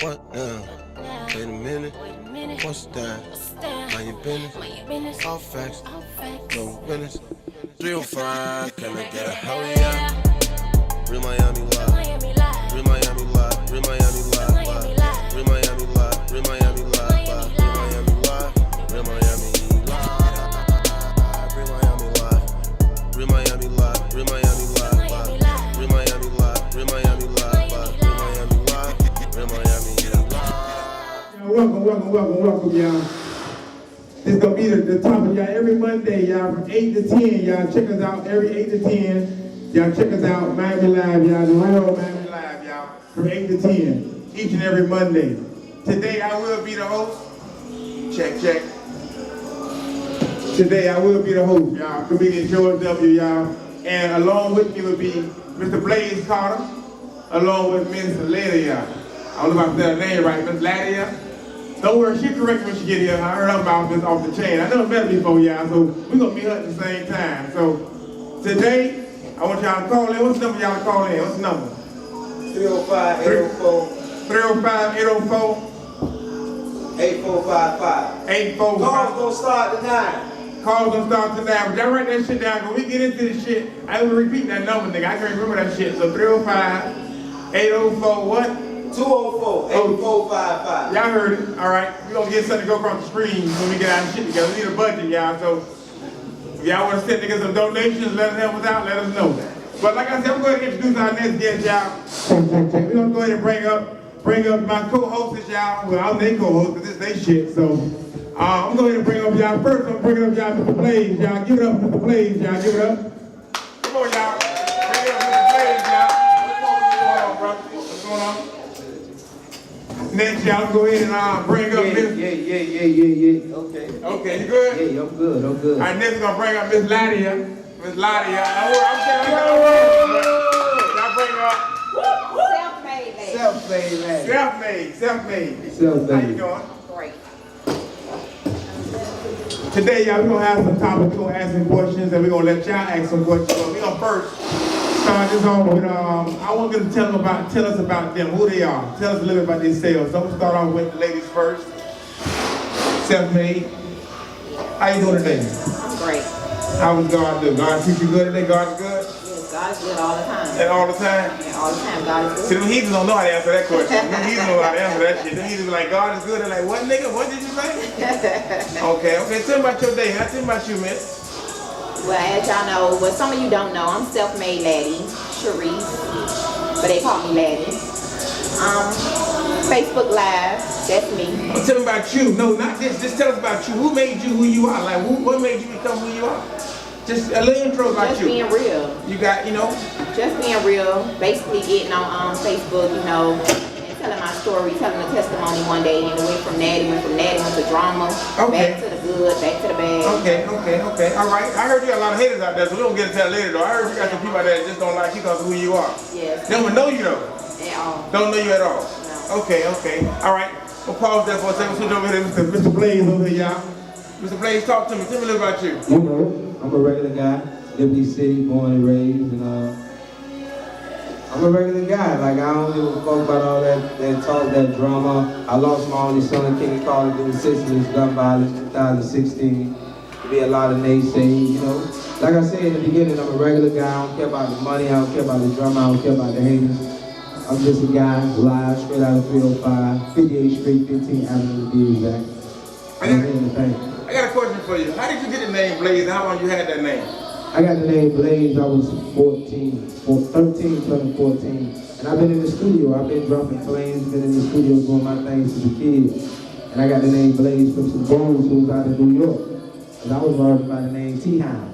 What now? Wait a minute. What's that? Mind your business. All facts. No business. 305. Can I get a hell yeah? Real Miami live. Real Miami live. Real Miami live. Real Miami live. Real Miami live. Real Miami live. Real Miami live. Real Miami live. Real Miami live. Real Miami live. Real Miami live. Real Miami live. Real Miami live. Real Miami live. Welcome, y'all. It's gonna be the top of y'all every Monday, y'all, from 8 to 10. Y'all check us out every 8 to 10. Y'all check us out, Miami Live, y'all, the real Miami Live, y'all, from 8 to 10, each and every Monday. Today I will be the host. Check. Today I will be the host, y'all. Comedian George W., y'all. And along with me will be Mr. Blaze Carter, along with Miss Ladia. I don't know if I said her name right, Miss Ladia. Don't worry, she correct when she get here. I heard her about this off the chain. I never met her before, y'all, so we're gonna meet her at the same time. So today, I want y'all to call in. What's the number y'all to call in? What's the number? 305-804. 305-804. 8455. 8455. Calls gonna start tonight. Calls gonna start tonight. But y'all write that shit down. When we get into this shit, I ain't gonna repeat that number, nigga. I can't remember that shit. So 305-804 what? 204-8455. Y'all heard it. All right. We're going to get something to go across the screen when we get our shit together. We need a budget, y'all. So if y'all want to send niggas some donations, let us help us out, let us know. But like I said, we're going to introduce our next guest, y'all. We're going to go ahead and bring up my co-hosts, y'all. Well, I'm their co-host, because this is they shit. So I'm going to go ahead and bring up y'all. First, I'm bringing up y'all Mr. Blaze, y'all. Give it up, Mr. Blaze, y'all. Give it up. Come on, y'all. Bring it up, Mr. Blaze, y'all. What's going on? Next, y'all go ahead and bring up Miss. Yeah. Okay, you good? Yeah, I'm good. All right, next we're gonna bring up Miss Ladia. Miss Ladia. I'm telling y'all bring up. Self-made. How you doing? Great. Today, y'all, we're gonna have some topics. We're gonna ask some questions, and we're gonna let y'all ask some questions. But we're gonna first start this off with, I want them to tell us about them, who they are. Tell us a little bit about themselves. So I'm gonna start off with the ladies first. Self-made. How you doing today? I'm great. How was God doing? God treat you good today? God's good? Yes, God is good all the time. And all the time? Yeah, all the time, God is See, good. them heathens don't know how to answer that question. Them heathens know how to answer that shit. Them heathens be like, God is good. They're like, what nigga? What did you say? Okay. Tell me about your day. Tell me about you, miss. Well, as y'all know, but some of you don't know, I'm self-made laddie, Sharice, but they call me laddie. Facebook Live, that's me. Oh, tell me about you. No, not this. Just tell us about you. Who made you who you are? Like, what made you become who you are? Just a little intro about Just you. being real. You got, Just being real, basically getting on Facebook, and telling my story, telling the testimony one day, and it went from natty, went to drama, Okay. back to the good, back to the bad. Okay. All right. I heard you got a lot of haters out there, so we don't get into that later, though. I heard you got some people out there that just don't like you because of who you are. Yes. They don't know you, though. At all. Don't know you at all. No. Okay. All right. We'll pause there for a second. Switch over here to Mr. Blaze over here, y'all. Mr. Blaze, talk to me. Tell me a little about you. You know, I'm a regular guy. Liberty City, born and raised, and I'm a regular guy. Like, I don't give a fuck about all that talk, that drama. I lost my only son, King Carter, due to senseless gun violence, 2016. There be a lot of naysaying, Like I said in the beginning, I'm a regular guy. I don't care about the money. I don't care about the drama. I don't care about the haters. I'm just a guy, live, straight out of 305, 58th Street, 15th Avenue, to be exact. I got a question for you. How did you get the name Blaze, and how long you had that name? I got the name Blaze, I was 13, turning 14. And I've been in the studio, I've been dropping flames, been in the studio doing my things as a kid. And I got the name Blaze from some bros who was out of New York. And I was learning by the name T-Hound.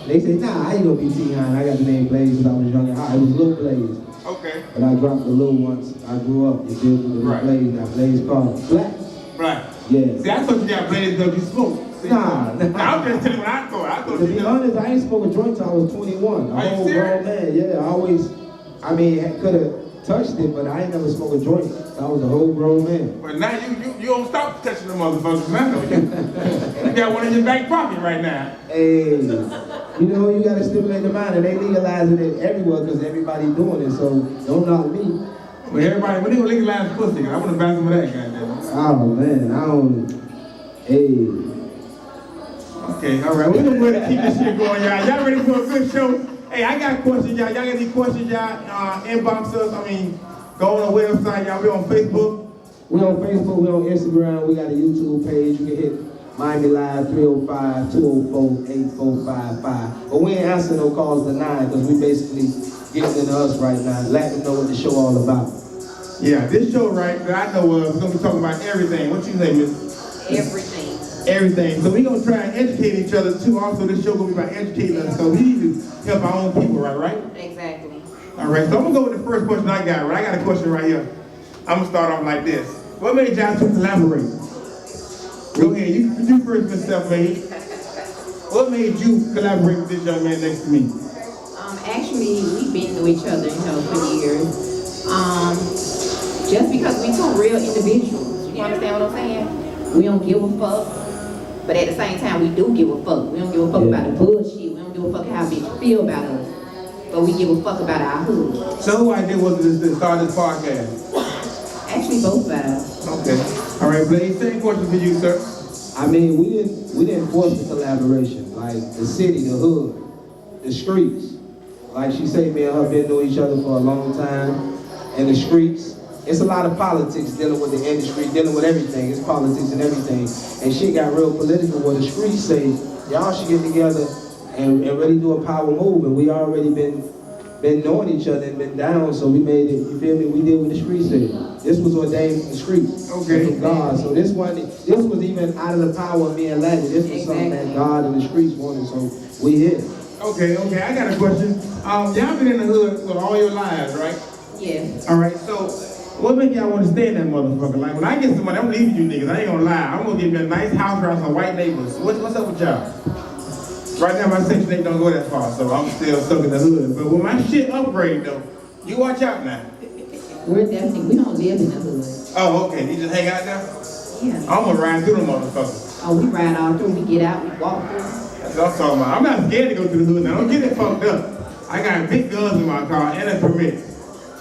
They say, nah, how you gonna be T-Hound? I got the name Blaze when I was young and high. It was Lil Blaze. Okay. But I dropped the Lil once I grew up. You feel me? Right. Blaze, now Blaze called Black. Right. Yeah. See, I thought you got Blaze because you smoke. Nah. I'm just telling you what I thought. To be honest, I ain't smoked a joint till I was 21. Are you serious? Grown man, yeah. I could have touched it, but I ain't never smoked a joint. I was a whole grown man. But now you don't stop touching the motherfuckers, man. You got one in your back pocket right now. Hey, you gotta stimulate the mind, and they legalizing it everywhere because everybody doing it. So don't knock me. But everybody, when they gonna legalize pussy, I want to buy some of that, goddamn. Oh man, I don't. Hey. Okay, all right. We're gonna go ahead and keep this shit going, y'all. Y'all ready for a good show? Hey, I got questions, y'all. Y'all got any questions, y'all? Inbox us. I mean, go on the website, y'all. We on Facebook. We on Facebook, we on Instagram, we got a YouTube page. You can hit Miami Live 305-204-8455. But we ain't answering no calls tonight because we basically getting into us right now. Let them know what the show all about. Yeah, this show, right, that I know of, we're gonna be talking about everything. What you say, Miss? Everything. Everything. So we gonna try and educate each other too. Also, this show gonna be about educating us. So we need to help our own people, right? Exactly. All right, so I'm gonna go with the first question I got, right? I got a question right here. I'm gonna start off like this. What made y'all two collaborate? Go ahead, you first, Miss Self-Made. What made you collaborate with this young man next to me? Actually, we've been to each other, for years. Just because we two real individuals. You understand what I'm saying? We don't give a fuck, but at the same time, we do give a fuck. We don't give a fuck about the bullshit. We don't give a fuck how bitches feel about us. But we give a fuck about our hood. So who idea was this to start this podcast? Actually, both sides. Okay. All right, Blaze, same question for you, sir. I mean, we didn't force the collaboration. Like the city, the hood, the streets. Like she said, me and her been knowing each other for a long time. In the streets, it's a lot of politics dealing with the industry, dealing with everything. It's politics and everything. And shit got real political where the streets say, y'all should get together and really do a power move. And we already been knowing each other and been down, so we made it, you feel me? We did what the streets said. This was ordained from the streets. Okay. From God. So this was even out of the power of me and Latin. This was something that God and the streets wanted, so we here. Okay, I got a question. Y'all been in the hood for all your lives, right? Yes. All right, so what make y'all want to stay in that motherfucker? Like, when I get some money, I'm leaving you niggas. I ain't gonna lie. I'm gonna give you a nice house around some white neighbors. What's up with y'all? Right now, my Section 8 don't go that far, so I'm still stuck in the hood. But when my shit upgrade, though, you watch out now. We don't live in the hood. Oh, okay. You just hang out there? Yeah. I'm gonna ride through them motherfuckers. Oh, we ride all through. We get out, we walk through. That's what I'm talking about. I'm not scared to go to the hood now. Don't get it fucked up. I got big guns in my car and a permit.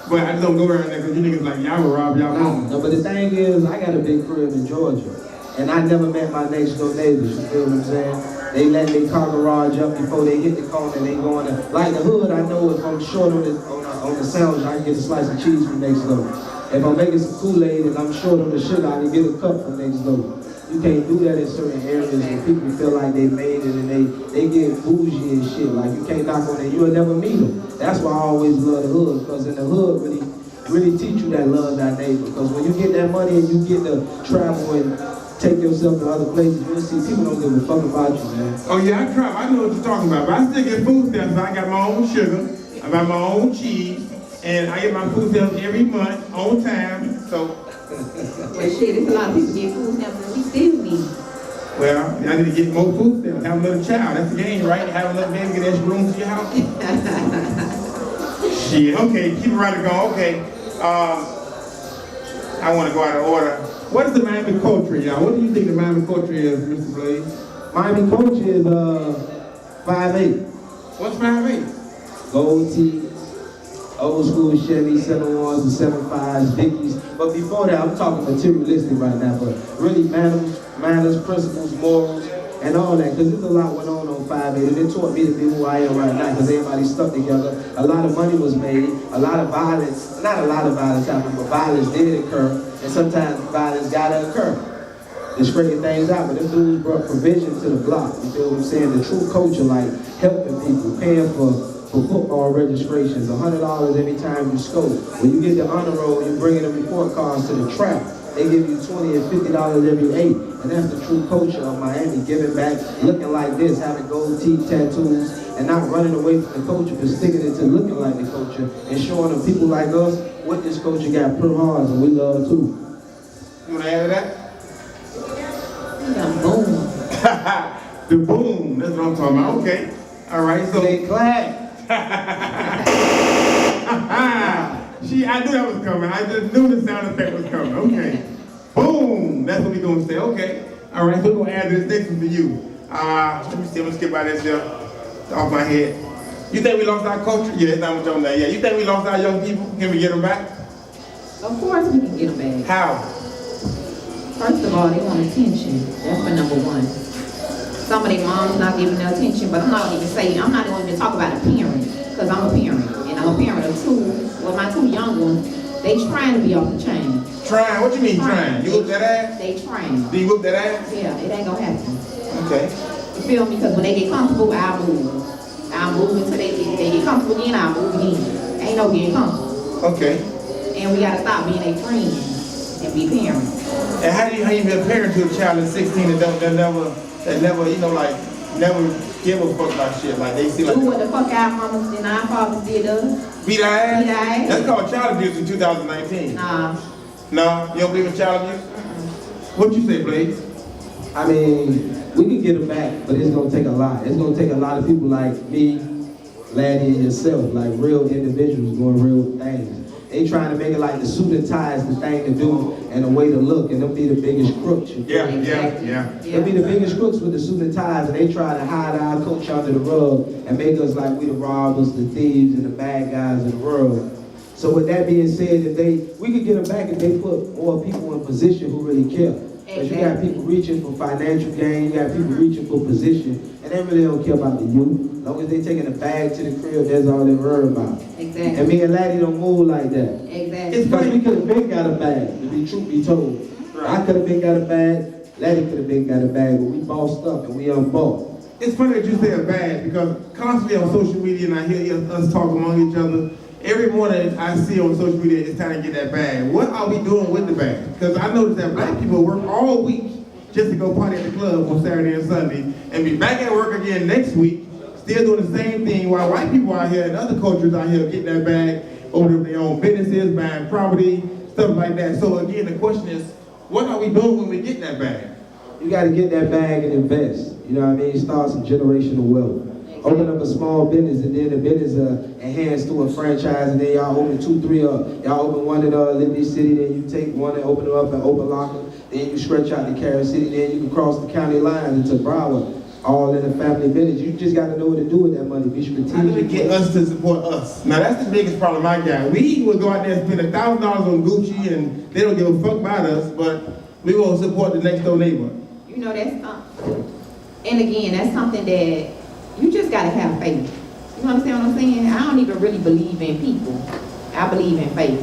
But I just don't go around there because you niggas like, y'all will rob y'all home. No, but the thing is, I got a big crib in Georgia. And I never met my next door neighbors, you feel what I'm saying? They let their car garage up before they hit the corner and they going to, like the hood, I know if I'm short on the sandwich, I can get a slice of cheese from next door. If I'm making some Kool-Aid and I'm short on the sugar, I can get a cup from next door. You can't do that in certain areas where people feel like they made it and they get bougie and shit. Like you can't knock on it, you'll never meet them. That's why I always love the hood, because in the hood really teach you that love thy neighbor. Because when you get that money and you get to travel and take yourself to other places, you'll see people don't give a fuck about you, man. Oh yeah, I try. I know what you're talking about, but I still get food stamps. I got my own sugar, I buy my own cheese, and I get my food stamps every month on time. So, Well, shit, there's a lot of people get food stamps and we still need. well, I need to get more food stamps. Have another child. That's the game, right? Have another baby, get extra room to your house. Shit. Okay, keep it right going. Okay. I want to go out of order. What is the Miami culture, y'all? What do you think the Miami culture is, Mr. Blaze? Miami culture is 5'8". What's 5'8"? Gold teeth, old school Chevy 7-1s and 7.5s, Dickies. But before that, I'm talking materialistic right now, but really manners, principles, morals, and all that. Because there's a lot went on 5'8", and it taught me to be who I am right now, because everybody's stuck together. A lot of money was made, a lot of violence, not a lot of violence happened, but violence did occur, and sometimes violence gotta occur to straighten things out. But them dudes brought provision to the block, you feel what I'm saying? The true culture, like helping people, paying for football registrations, $100 every time you score. When you get the honor roll, you're bringing the report cards to the trap. They give you $20 and $50 every 8. And that's the true culture of Miami, giving back, looking like this, having gold teeth, tattoos, and not running away from the culture, but sticking it to looking like the culture and showing them people like us what this culture got Pearl Harbor, and we love too. You want to add to that? Yeah, boom. The boom, that's what I'm talking about. Okay. All right, so. They clap. I knew that was coming. I just knew the sound effect was coming. Okay. Boom. That's what we're going to say. Okay. All right, so we're going to add this next one for you. Let me see. I'm going to skip by this here. Off my head. You think we lost our culture? Yeah, that's not what you're on that. Yeah. You think we lost our young people? Can we get them back? Of course we can get them back. How? First of all, they want attention. That's for number one. Some of their moms not giving their attention, but I'm not even talk about a parent, because I'm a parent, and I'm a parent of two. Well, my two young ones, they trying to be off the chain. Trying? What you mean trying? You whoop that ass? They trying. Do you whoop that ass? Yeah, it ain't gonna happen. Okay. You feel me? Because when they get comfortable, I'll move. I'll move until they get comfortable again, I'll move again. Ain't no getting comfortable. Okay. And we gotta stop being their friends and be parents. And how you be a parent to a child that's 16 that never, you know, like, never give a fuck about shit? Like, they see like... Do what the fuck our mamas and our fathers did us. Beat our ass? Beat our ass. That's called child abuse in 2019. Nah. No? You don't believe in child abuse? What you say, Blaze? I mean, we can get them back, but it's gonna take a lot. It's gonna take a lot of people like me, Laddie, and yourself, like real individuals doing real things. They trying to make it like the suit and tie is the thing to do and the way to look, and they'll be the biggest crooks. Yeah. They'll be the biggest crooks with the suit and ties, and they try to hide our culture under the rug and make us like we the robbers, the thieves, and the bad guys in the world. So with that being said, we could get them back if they put more people in position who really care. Because you got people reaching for financial gain, you got people reaching for position, and they really don't care about the youth. As long as they taking a bag to the crib, that's all they worry about. Exactly. And me and Laddie don't move like that. Exactly. Because we could have been got a bag, to be truth be told. Right. I could have been got a bag, Laddie could have been got a bag, but we bossed up and we unbought. It's funny that you say a bag, because constantly on social media, and I hear us talk among each other, every morning I see on social media, it's time to get that bag. What are we doing with the bag? Because I noticed that black people work all week just to go party at the club on Saturday and Sunday, and be back at work again next week, still doing the same thing, while white people out here and other cultures out here getting that bag, opening their own businesses, buying property, stuff like that. So again, the question is, what are we doing when we get that bag? You got to get that bag and invest. You know what I mean? Start some generational wealth. Open up a small business, and then the business enhance to a franchise, and then y'all open 2, 3 y'all open one in Liberty City, then you take one and open it up in Opa-locka, then you stretch out to Carol City, then you can cross the county lines into Broward, all in a family business. You just got to know what to do with that money. Be strategic. How do we get us to support us? Now that's the biggest problem I got. We would go out there and spend $1,000 on Gucci, and they don't give a fuck about us, but we won't support the next door neighbor. You know, that's something. And again, that's something that you just gotta have faith. You understand what I'm saying? I don't even really believe in people. I believe in faith.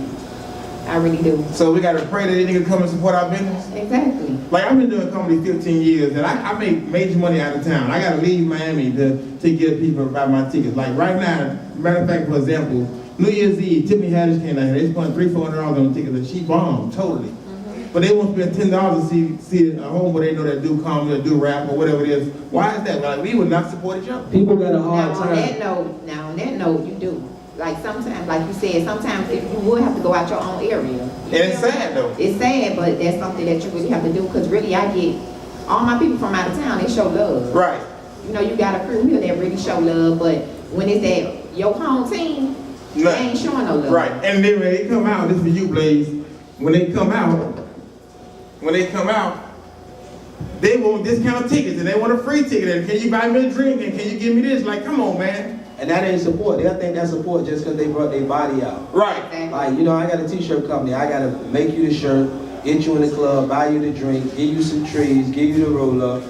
I really do. So we gotta pray that they niggas come and support our business? Exactly. Like, I've been doing comedy 15 years, and I make major money out of town. I gotta leave Miami to get people to buy my tickets. Like right now, matter of fact, for example, New Year's Eve, Tiffany Haddish came down here. They spent $300-400 on the tickets, and she bombed totally. But they won't spend $10 to see a home where they know that do comedy or do rap or whatever it is. Why is that? Like, we would not support each other. People got a hard Now time. on that note, you do. Like sometimes, like you said, sometimes you would have to go out your own area. And it's sad though. It's sad, but that's something that you really have to do. Because really, I get all my people from out of town. They show love. Right. You know, you got a crew here that really show love, but when it's at your home team, they ain't showing no love. Right. And then when they come out, this for you, Blaze. When they come out, they want discount tickets and they want a free ticket. And can you buy me a drink? And can you give me this? Like, come on, man. And that ain't support. They'll think that's support just because they brought their body out. Right. Exactly. Like, you know, I got a t-shirt company. I got to make you the shirt, get you in the club, buy you the drink, give you some trees, give you the roll-up.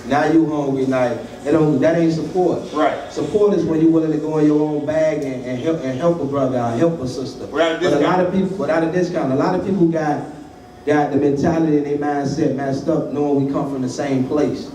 Now you hungry, like, that ain't support. Right. Support is when you're willing to go in your own bag and help a brother out, help a sister. Without a But a lot discount. of people, without a discount, a lot of people got the mentality and their mindset messed up, knowing we come from the same place.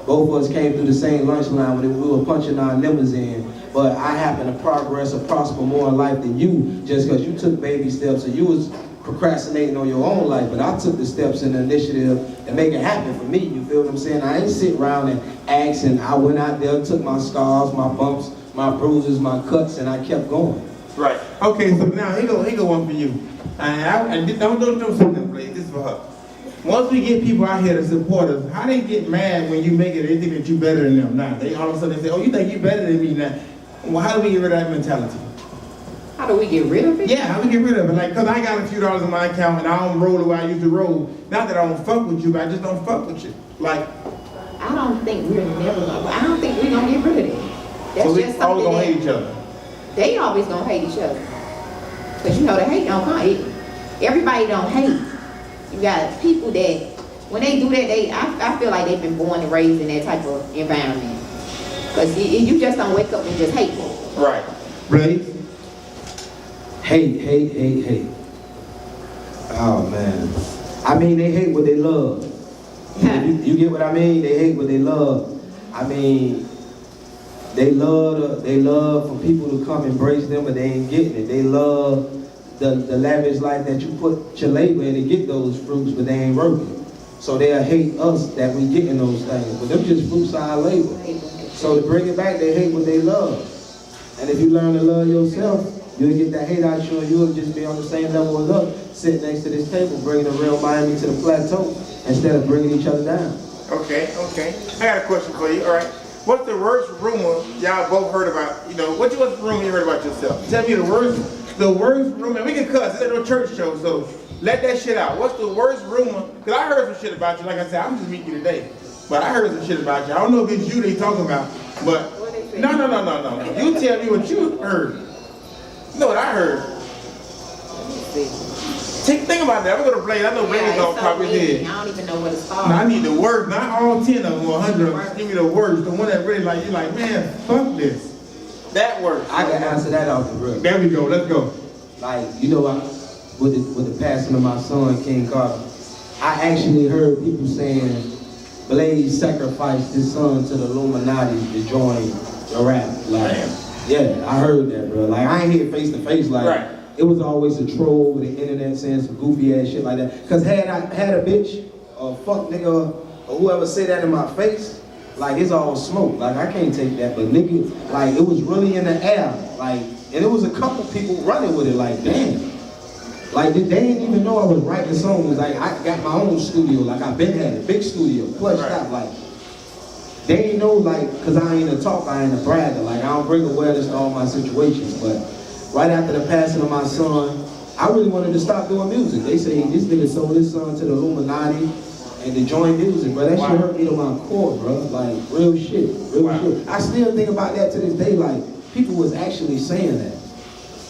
Both of us came through the same lunch line when we were punching our numbers in. But I happen to progress or prosper more in life than you just because you took baby steps or you was procrastinating on your own life. But I took the steps and the initiative to make it happen for me. You feel what I'm saying? I ain't sit around and ask, and I went out there, took my scars, my bumps, my bruises, my cuts, and I kept going. Right. Okay, so now here go one for you. And don't say that, Blaze. This is for her. Once we get people out here to support us, how they get mad when you make it, they think that you better than them now. They all of a sudden say, oh, you think you better than me now. Well, how do we get rid of that mentality? How do we get rid of it? Yeah, how do we get rid of it? Like, cause I got a few dollars in my account and I don't roll the way I used to roll. Not that I don't fuck with you, but I just don't fuck with you. Like, I don't think we're gonna get rid of it. That's so we just always something gonna that hate each other. they always gonna hate each other. Cause you know the hate don't come. everybody don't hate. You got people that, when they do that, I feel like they've been born and raised in that type of environment. Because you just don't wake up and just hate. Right. Right? Hate. Oh man. I mean, they hate what they love. You get what I mean? They hate what they love. I mean, they love for people to come embrace them, but they ain't getting it. They love the lavish life that you put your labor in to get those fruits, but they ain't working. So they'll hate us that we getting those things, but them just fruits of our labor. So to bring it back, they hate what they love. And if you learn to love yourself, you'll get that hate out you, and you'll just be on the same level as us, sitting next to this table, bringing the real Miami to the plateau instead of bringing each other down. Okay. I got a question for you. All right. What's the worst rumor y'all both heard about? You know, what's the rumor you heard about yourself? Tell me the worst rumor. And we can cuss. It's no church show, so let that shit out. What's the worst rumor? Because I heard some shit about you. Like I said, I'm just meeting you today. But I heard some shit about you. I don't know if it's you they talking about, but no. You tell me what you heard. You know what I heard? Think about that. We're gonna play. I know Blade's on top of his head. I don't even know what it's called. No, I need the worst, not all 10 of them or 100 of them. Give me the worst, the one that really like, you're like, man, fuck this. That worst. I can answer that off the rip. There we go, let's go. Like, you know, with the passing of my son, King Carter, I actually heard people saying Blaze sacrificed his son to the Illuminati to join the rap. Like, yeah, I heard that, bro. Like, I ain't hear face to face. Like, right. It was always a troll with the internet saying some goofy ass shit like that. Cause had I had a bitch or fuck nigga or whoever say that in my face, like it's all smoke. Like I can't take that. But nigga, like it was really in the air. Like, and it was a couple people running with it. Like, damn. Like they didn't even know I was writing songs. Like I got my own studio. Like I been had a big studio, plush out. Like they ain't know, like, cause I ain't a talker, I ain't a bragger. Like I don't bring awareness to all my situations. But right after the passing of my son, I really wanted to stop doing music. They say this nigga sold his son to the Illuminati and to join music, bro. That shit hurt me to my core, bro. Like real shit, real shit. I still think about that to this day. Like people was actually saying that.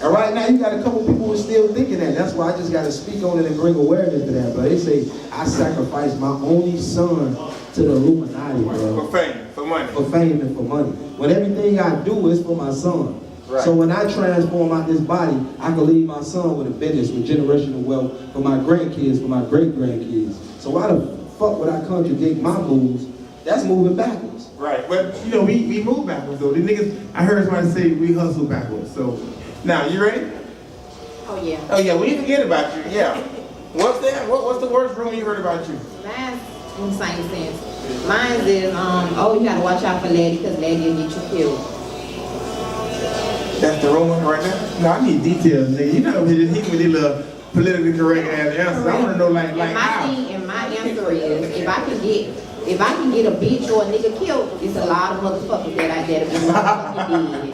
And right now, you got a couple people who are still thinking that. That's why I just got to speak on it and bring awareness to that. But they say, I sacrificed my only son to the Illuminati, bro. For fame, for money. For fame and for money. When everything I do is for my son. Right. So when I transform out this body, I can leave my son with a business, with generational wealth for my grandkids, for my great-grandkids. So why the fuck would I contradict my moves? That's moving backwards. Right, but you know, we move backwards though. The niggas, I heard somebody say we hustle backwards. So, now, you ready? Oh yeah. Oh yeah, we didn't forget about you, yeah. What's that? What's the worst rumor you heard about you? Mine's in the same sense. Mine is, oh, you gotta watch out for Laddie, because Laddie will get you killed. That's the rumor right now? No, I need details, nigga. You're not gonna just hit me with these little politically correct ass answers. I wanna know like how. And my answer is, if I can get a bitch or a nigga killed, it's a lot of motherfuckers that'll be motherfucking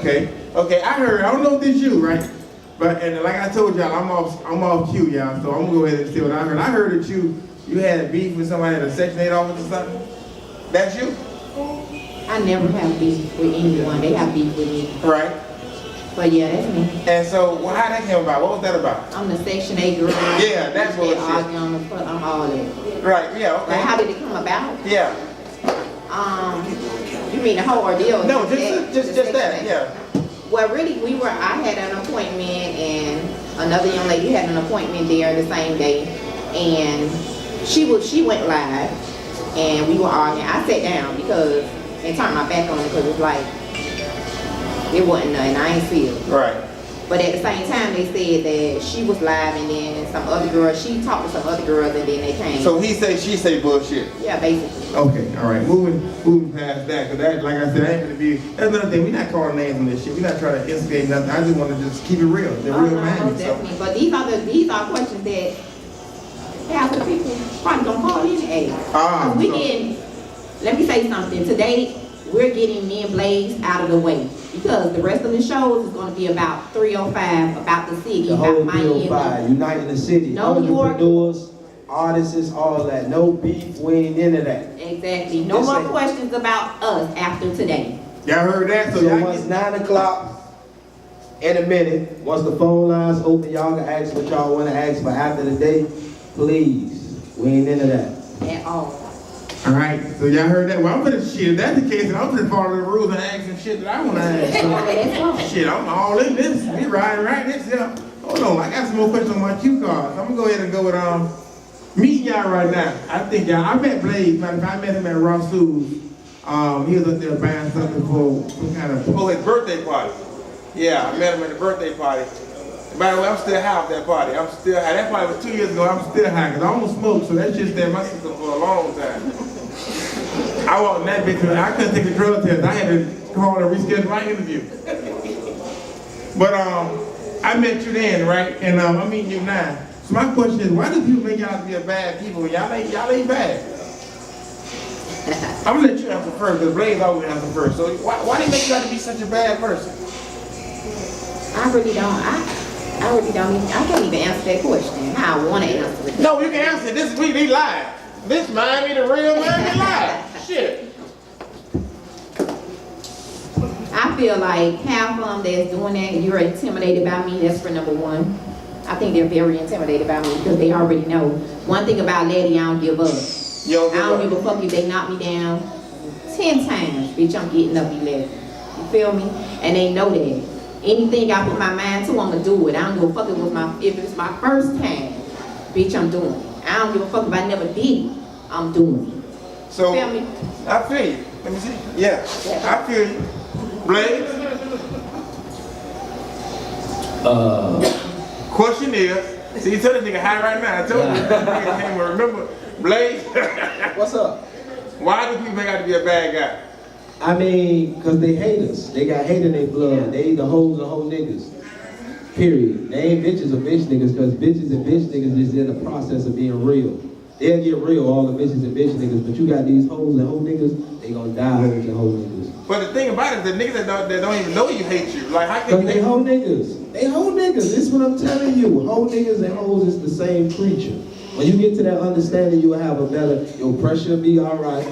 dead. Okay, I heard, I don't know if this you, right? But, and like I told y'all, I'm off cue, y'all, so I'm gonna go ahead and say what I heard. I heard that you had a beef with somebody at a Section 8 office or something? That's you? I never have beef with anyone. They have beef with me. Right. But yeah, that's me. And so, well, how that came about? What was that about? I'm the Section 8 girl. Yeah, that's what it is. I'm all that. Right, yeah, okay. Like, how did it come about? Yeah. You mean the whole ordeal? No, just that, yeah. Well, really, I had an appointment, and another young lady had an appointment there the same day, and she went live, and we were arguing. I sat down and turned my back on it because it's like, it wasn't nothing, I ain't see it. Right. But at the same time, they said that she was live, and then some other girl, she talked to some other girls, and then they came. So he say, she say bullshit. Yeah, basically. Okay, all right. Moving past that, because that, like I said, I ain't gonna be. That's another thing. We're not calling names on this shit. We're not trying to instigate nothing. I just want to just keep it real. The real Miami. Definitely. But these are questions that half the people probably gonna call in and ask. Let me say something. Today, we're getting me and Blaze out of the way. Because the rest of the shows is going to be about 305, about the city, the whole about Miami. 305, uniting the city. No more entrepreneurs, artists, all that. No beef, we ain't into that. Exactly. No more questions about us after today. Y'all heard that? So once 9 o'clock, In a minute, once the phone lines open, y'all can ask what y'all want to ask for after the day. Please, we ain't into that. At all. All right, so y'all heard that? Well, I'm gonna shit. If that's the case, then I'm gonna follow the rules and ask some shit that I want to ask. Shit, I'm all in this. We riding right this here. Hold on, I got some more questions on my cue cards. I'm gonna go ahead and go with meeting y'all right now. I think y'all. I met Blaze. Matter of fact, I met him at Ross's. He was up there buying something for some kind of his birthday party. Yeah, I met him at the birthday party. By the way, I'm still high at that party. I'm still high. That party was 2 years ago. I'm still high because I almost smoked, so that shit stayed in my system for a long time. I walked in that bitch and I couldn't take the drug test. I had to call and reschedule my interview. But I met you then, right? And I'm meeting you now. So my question is, why do people make y'all to be a bad people when y'all ain't bad? I'm gonna let you answer first, because Blaze always answer first. So why they make you out to be such a bad person? I really don't. I can't even answer that question. How I want to answer it. No, you can answer it. This is we live. This Miami, the real Miami live. Shit. I feel like half of them that's doing that, you're intimidated by me. That's for number one. I think they're very intimidated by me because they already know. One thing about Letty, I don't give up. I don't give a fuck if they knock me down 10 times. Bitch, I'm getting up 11. You feel me? And they know that. Anything I put my mind to, I'm gonna do it. I don't give a fuck if it's my first time. Bitch, I'm doing it. I don't give a fuck if I never did it. I'm doing it. So, Feel me? I feel you. Let me see. Yeah, I feel you. Blaze? Question is, see, you tell this nigga high right now. I told you, this nigga can't even remember. Blaze? What's up? Why do people make out to be a bad guy? I mean, because they hate us. They got hate in their blood. They either hoes or hoe niggas. Period. They ain't bitches or bitch niggas, because bitches and bitch niggas is in the process of being real. They'll get real, all the bitches and bitch niggas, but you got these hoes and hoe niggas, they gonna die hoes and hoe niggas. But the thing about it, the niggas that don't even know you hate you. Like, how can Because you they hate hoe niggas. They hoe niggas. This is what I'm telling you. Hoe niggas and hoes is the same creature. When you get to that understanding, you will have a better, your pressure will be all right.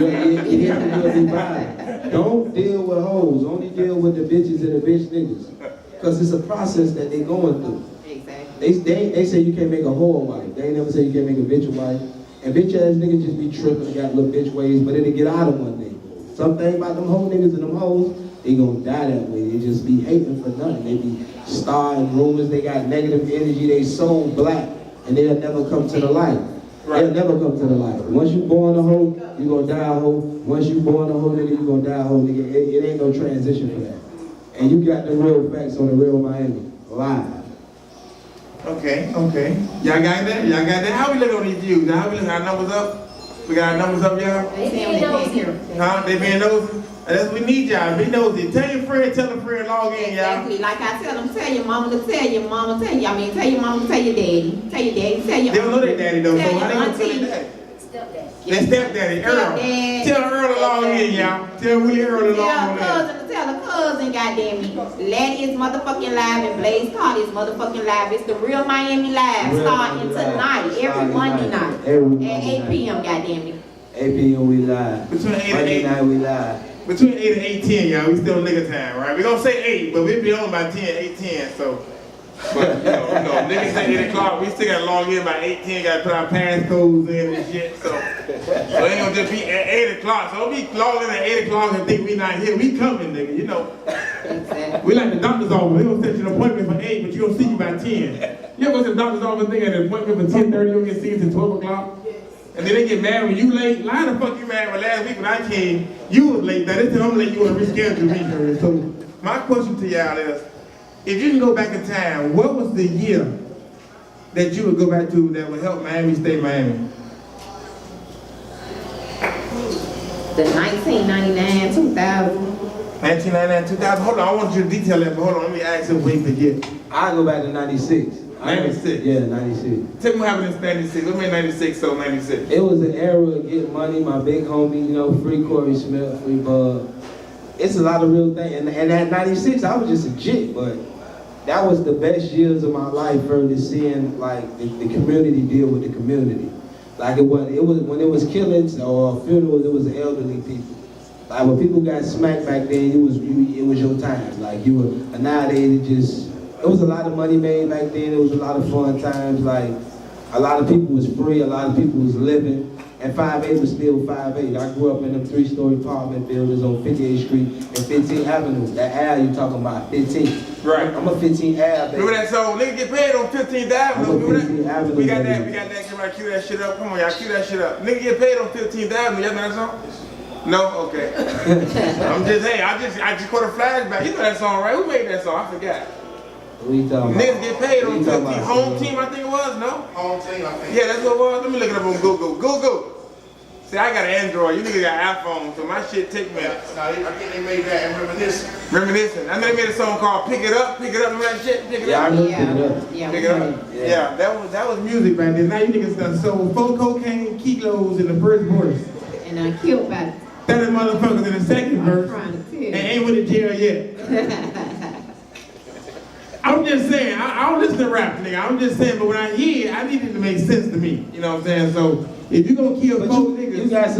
You'll be fine. Don't deal with hoes. Only deal with the bitches and the bitch niggas. Because it's a process that they going through. Exactly. They say you can't make a hoe a wife. They ain't never say you can't make a bitch a wife. And bitch ass niggas just be tripping and got little bitch ways, but it'll get out of one day. Something about them hoe niggas and them hoes, they gonna die that way. They just be hating for nothing. They be starting rumors, they got negative energy, they so black, and they'll never come to the light. Right. They'll never come to the light. Once you born a hoe, you gonna die a hoe. Once you born a hoe nigga, you gonna die a hoe nigga. It ain't no transition for that. And you got the real facts on the real Miami. Live. Okay. Y'all got that? How we look on these views? How we look? Our numbers up? We got our numbers up, y'all? They saying they can't hear. Huh? They being nosy? That's what we need y'all. Be nosy. Tell your friend, log in, y'all. Exactly. Like I tell them, tell your mama to tell your mama, tell your mama to tell your daddy. Tell your daddy, tell your They don't know their daddy though, so tell why they your gonna tell auntie. their daddy? Their stepdaddy, Earl. Stepdad. Tell Earl to log in, y'all. Tell Willie Earl to log in. Tell a cousin, goddamn me. Letty is motherfucking live and Blaze Carter is motherfucking live. It's the Real Miami Live Real starting Miami Live. tonight, every Starting Monday tonight. night. Every At Monday 8 p.m. goddamn me. 8 p.m. we live. Between 8 and Monday 8. night we live. Between 8 and 8:10, y'all. We still nigga time, right? We gonna say 8, but we be on by 8:10, so. But, you know, niggas say 8 o'clock, we still gotta log in by 8:10, gotta put our passcodes in and shit, so it ain't gonna just be at 8 o'clock. So don't be logging at 8 o'clock and think we not here. We coming, nigga, you know. Exactly. We like the doctor's office. They gonna set you an appointment for 8, but you gonna see you by 10. You ever go to the doctor's office, nigga, at an appointment for 10:30, you don't get seen till 12 o'clock? And then they get mad when you late. Why the fuck you mad when last week when I came, you was late. Now this time I'm late, you wanna reschedule me. So my question to y'all is, if you can go back in time, what was the year that you would go back to that would help Miami stay Miami? The 1999, 2000. 1999, 2000. Hold on, I want you to detail that, but hold on, let me ask you before you forget. I go back to 96. 96? Yeah, 96. Tell me what happened in 96. What made 96 so 96? It was an era of getting money, my big homie, you know, free Corey Smith, free Bud. It's a lot of real things. And at 96, I was just a jit, but that was the best years of my life, further seeing like the community deal with the community. Like it was when it was killings or funerals, it was elderly people. Like when people got smacked back then, it was your time. Like you were nowadays it was a lot of money made back then. It was a lot of fun times. Like a lot of people was free. A lot of people was living. And 5A was still 5A. I grew up in them 3-story apartment buildings on 58th Street and 15th Avenue. That alley you talking about, 15th. Right. I'm a 15th Ave. Remember that song? Nigga get paid on 15th Avenue. I'm a Remember 15th that? Avenue, We got that. baby. We got that. Somebody cue that shit up. Come on, y'all cue that shit up. Nigga get paid on 15th Avenue. Y'all know that song? No? Okay. I'm just, hey, I just caught a flashback. You know that song, right? Who made that song? I forgot. What you talking about? Niggas get paid on What you talking 15th. about, Home son? team, I think it was, no? Home team, I think. Yeah, that's what it was. Let me look it up on Google. Google. See, I got an Android. You niggas got iPhone, so my shit take me. No, I think they made that and Reminiscing. I know they made a song called Pick It Up. Pick It Up. Remember that shit? Pick It Yeah, I Up. remember Yeah. Pick It Up. Yeah. Pick It Up. Yeah, that was music back then. Now you niggas done sold 4 cocaine kilos in the first verse. And I killed by 30 motherfuckers in the second I'm verse. trying to tell And you. ain't went to jail yet. I'm just saying, I don't listen to rap, nigga. I'm just saying, but when I hear it, I need it to make sense to me. You know what I'm saying? So if you gonna kill But 4 you niggas, got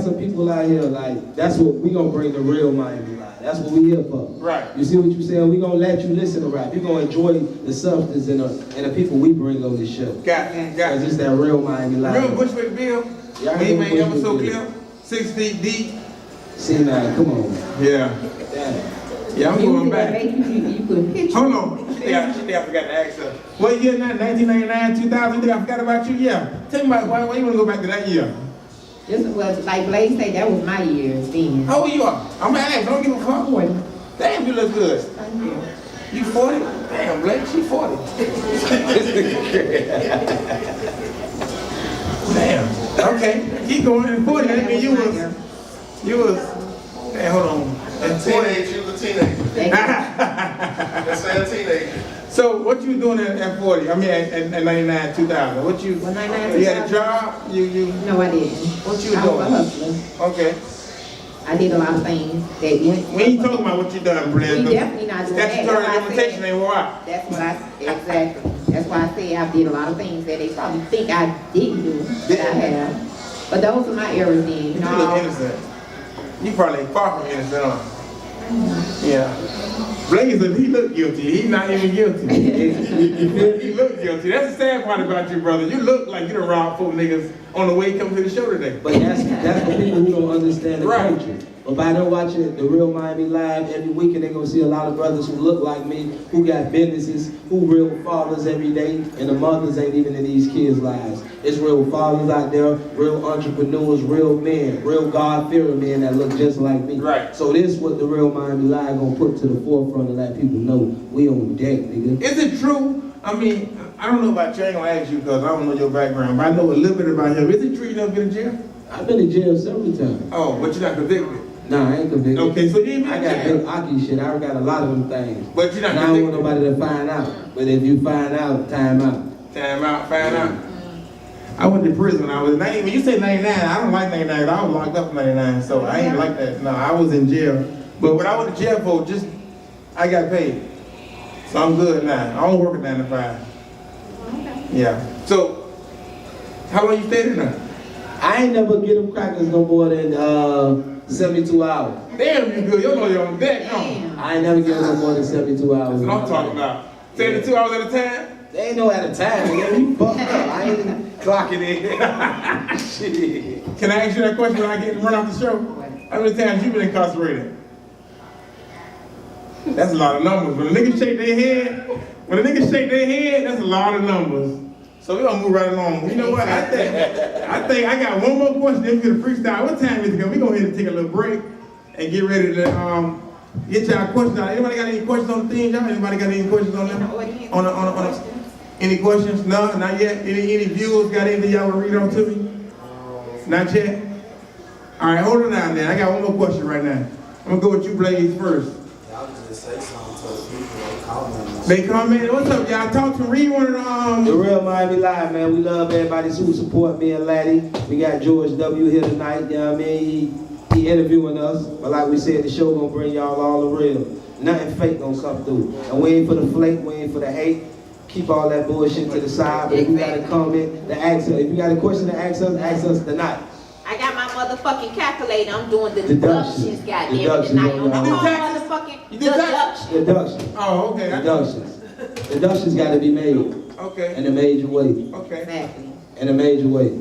some people out here like that's what we gonna bring the real Miami live. That's what we here for. Right. You see what you saying? We gonna let you listen to rap. You gonna enjoy the substance and the people we bring on this show. got Cause it's that real Miami live. Remember Bushwick Bill? Yeah, I When he remember made Ever So Bushwick Bill. Clear? 6 feet deep. See now, come on. Yeah. Damn. Yeah, I'm going back. You could hit Hold on. Yeah, I forgot to ask her. What year now? 1999, 2000? You think I forgot about you? Yeah. Tell me about why you want to go back to that year? This was like Blaze said, that was my years then. How old you are? I'm gonna ask. Don't give a fuck. 40. Damn, you look good. Thank you. You 40? Damn, Blake, she 40. Damn. Okay. Keep going. 40. That mean you was. Hey, hold on. A teenager, she was a teenager. Let's say a teenager. So what you doing at 40? I mean at 99, 2000. What you? Well, 99, You had a 2000. job? You? No, I didn't. What you I was a doing? hustler. Okay. I did a lot of things that went. We ain't talking about what you done, Brenda. We definitely not doing that. Statutory That's why I limitation said- ain't wore out. That's what exactly. That's why I say I did a lot of things that they probably think I didn't do, that I have. But those are my errors then. You look innocent. You probably far from innocent, huh? Yeah. Blazer, he look guilty. He's not even guilty. He look guilty. That's the sad part about you, brother. You look like you done robbed 4 niggas on the way coming to the show today. But that's for people who don't understand the Right. culture. But by them watching the Real Miami Live every week, and they're gonna see a lot of brothers who look like me, who got businesses, who real fathers every day, and the mothers ain't even in these kids' lives. It's real fathers out there, real entrepreneurs, real men, real God-fearing men that look just like me. Right. So this is what the Real Miami Live gonna put to the forefront and let people know we on deck, nigga. Is it true? I mean, I don't know about you. I ain't gonna ask you because I don't know your background, but I know a little bit about him. Is it true you never been in jail? I've been in jail several times. Oh, but you're not convicted. Nah, I ain't convicted. Okay, so you ain't been I in got jail. big Aki shit. I got a lot of them things. But you're not And I don't want convicted. nobody to find out. But if you find out, time out. Time out, find out. I went to prison when I was 90. When you say 99, I don't like 99. I was locked up in 99, so I ain't like that. No, I was in jail. But what I went to jail for, just I got paid, so I'm good now. I don't work at 9 to 5. Yeah. So, how long you stayed in there? I ain't never get them crackers no more than 72 hours. Damn, you good. You know you're on deck, no? Damn. I ain't never get them no more than 72 hours. That's what I'm talking about. 72 hours at a time? They ain't no at a time, nigga. You fucked up. I ain't clocking in. Shit. Can I ask you that question when I get run off the show? How many times you been incarcerated? That's a lot of numbers. When a nigga shake their head, that's a lot of numbers. So we gonna move right along. You know what? I think I got one more question. Then we get a freestyle. What time is it? We go ahead and take a little break and get ready to get y'all questions out. Anybody got any questions on the thing, y'all? Anybody got any questions on them? Any questions? No, not yet. Any viewers got anything y'all want to read on to me? Not yet. All right, hold it down there. I got one more question right now. I'm gonna go with you, Blaze, first. Y'all can just say something to the people that comment. They comment. What's up, y'all? Talk to read one of The them. Real Miami Live, man. We love everybody who support me and Laddie. We got George W. here tonight. You know what I mean? He interviewing us. But like we said, the show gonna bring y'all all the real. Nothing fake gonna come through. And we ain't for the flake, we ain't for the hate. Keep all that bullshit to the side. But if you got a comment to ask us, if you got a question to ask us tonight. I I got my motherfucking calculator. I'm doing the Deductions. deductions, goddamn it, Deductions, tonight on the you do whole taxes? motherfucking You do taxes? deduction. Deductions. Oh, okay. Deductions. Deductions got to be made Okay. in a major way. Okay. Exactly. In a major way.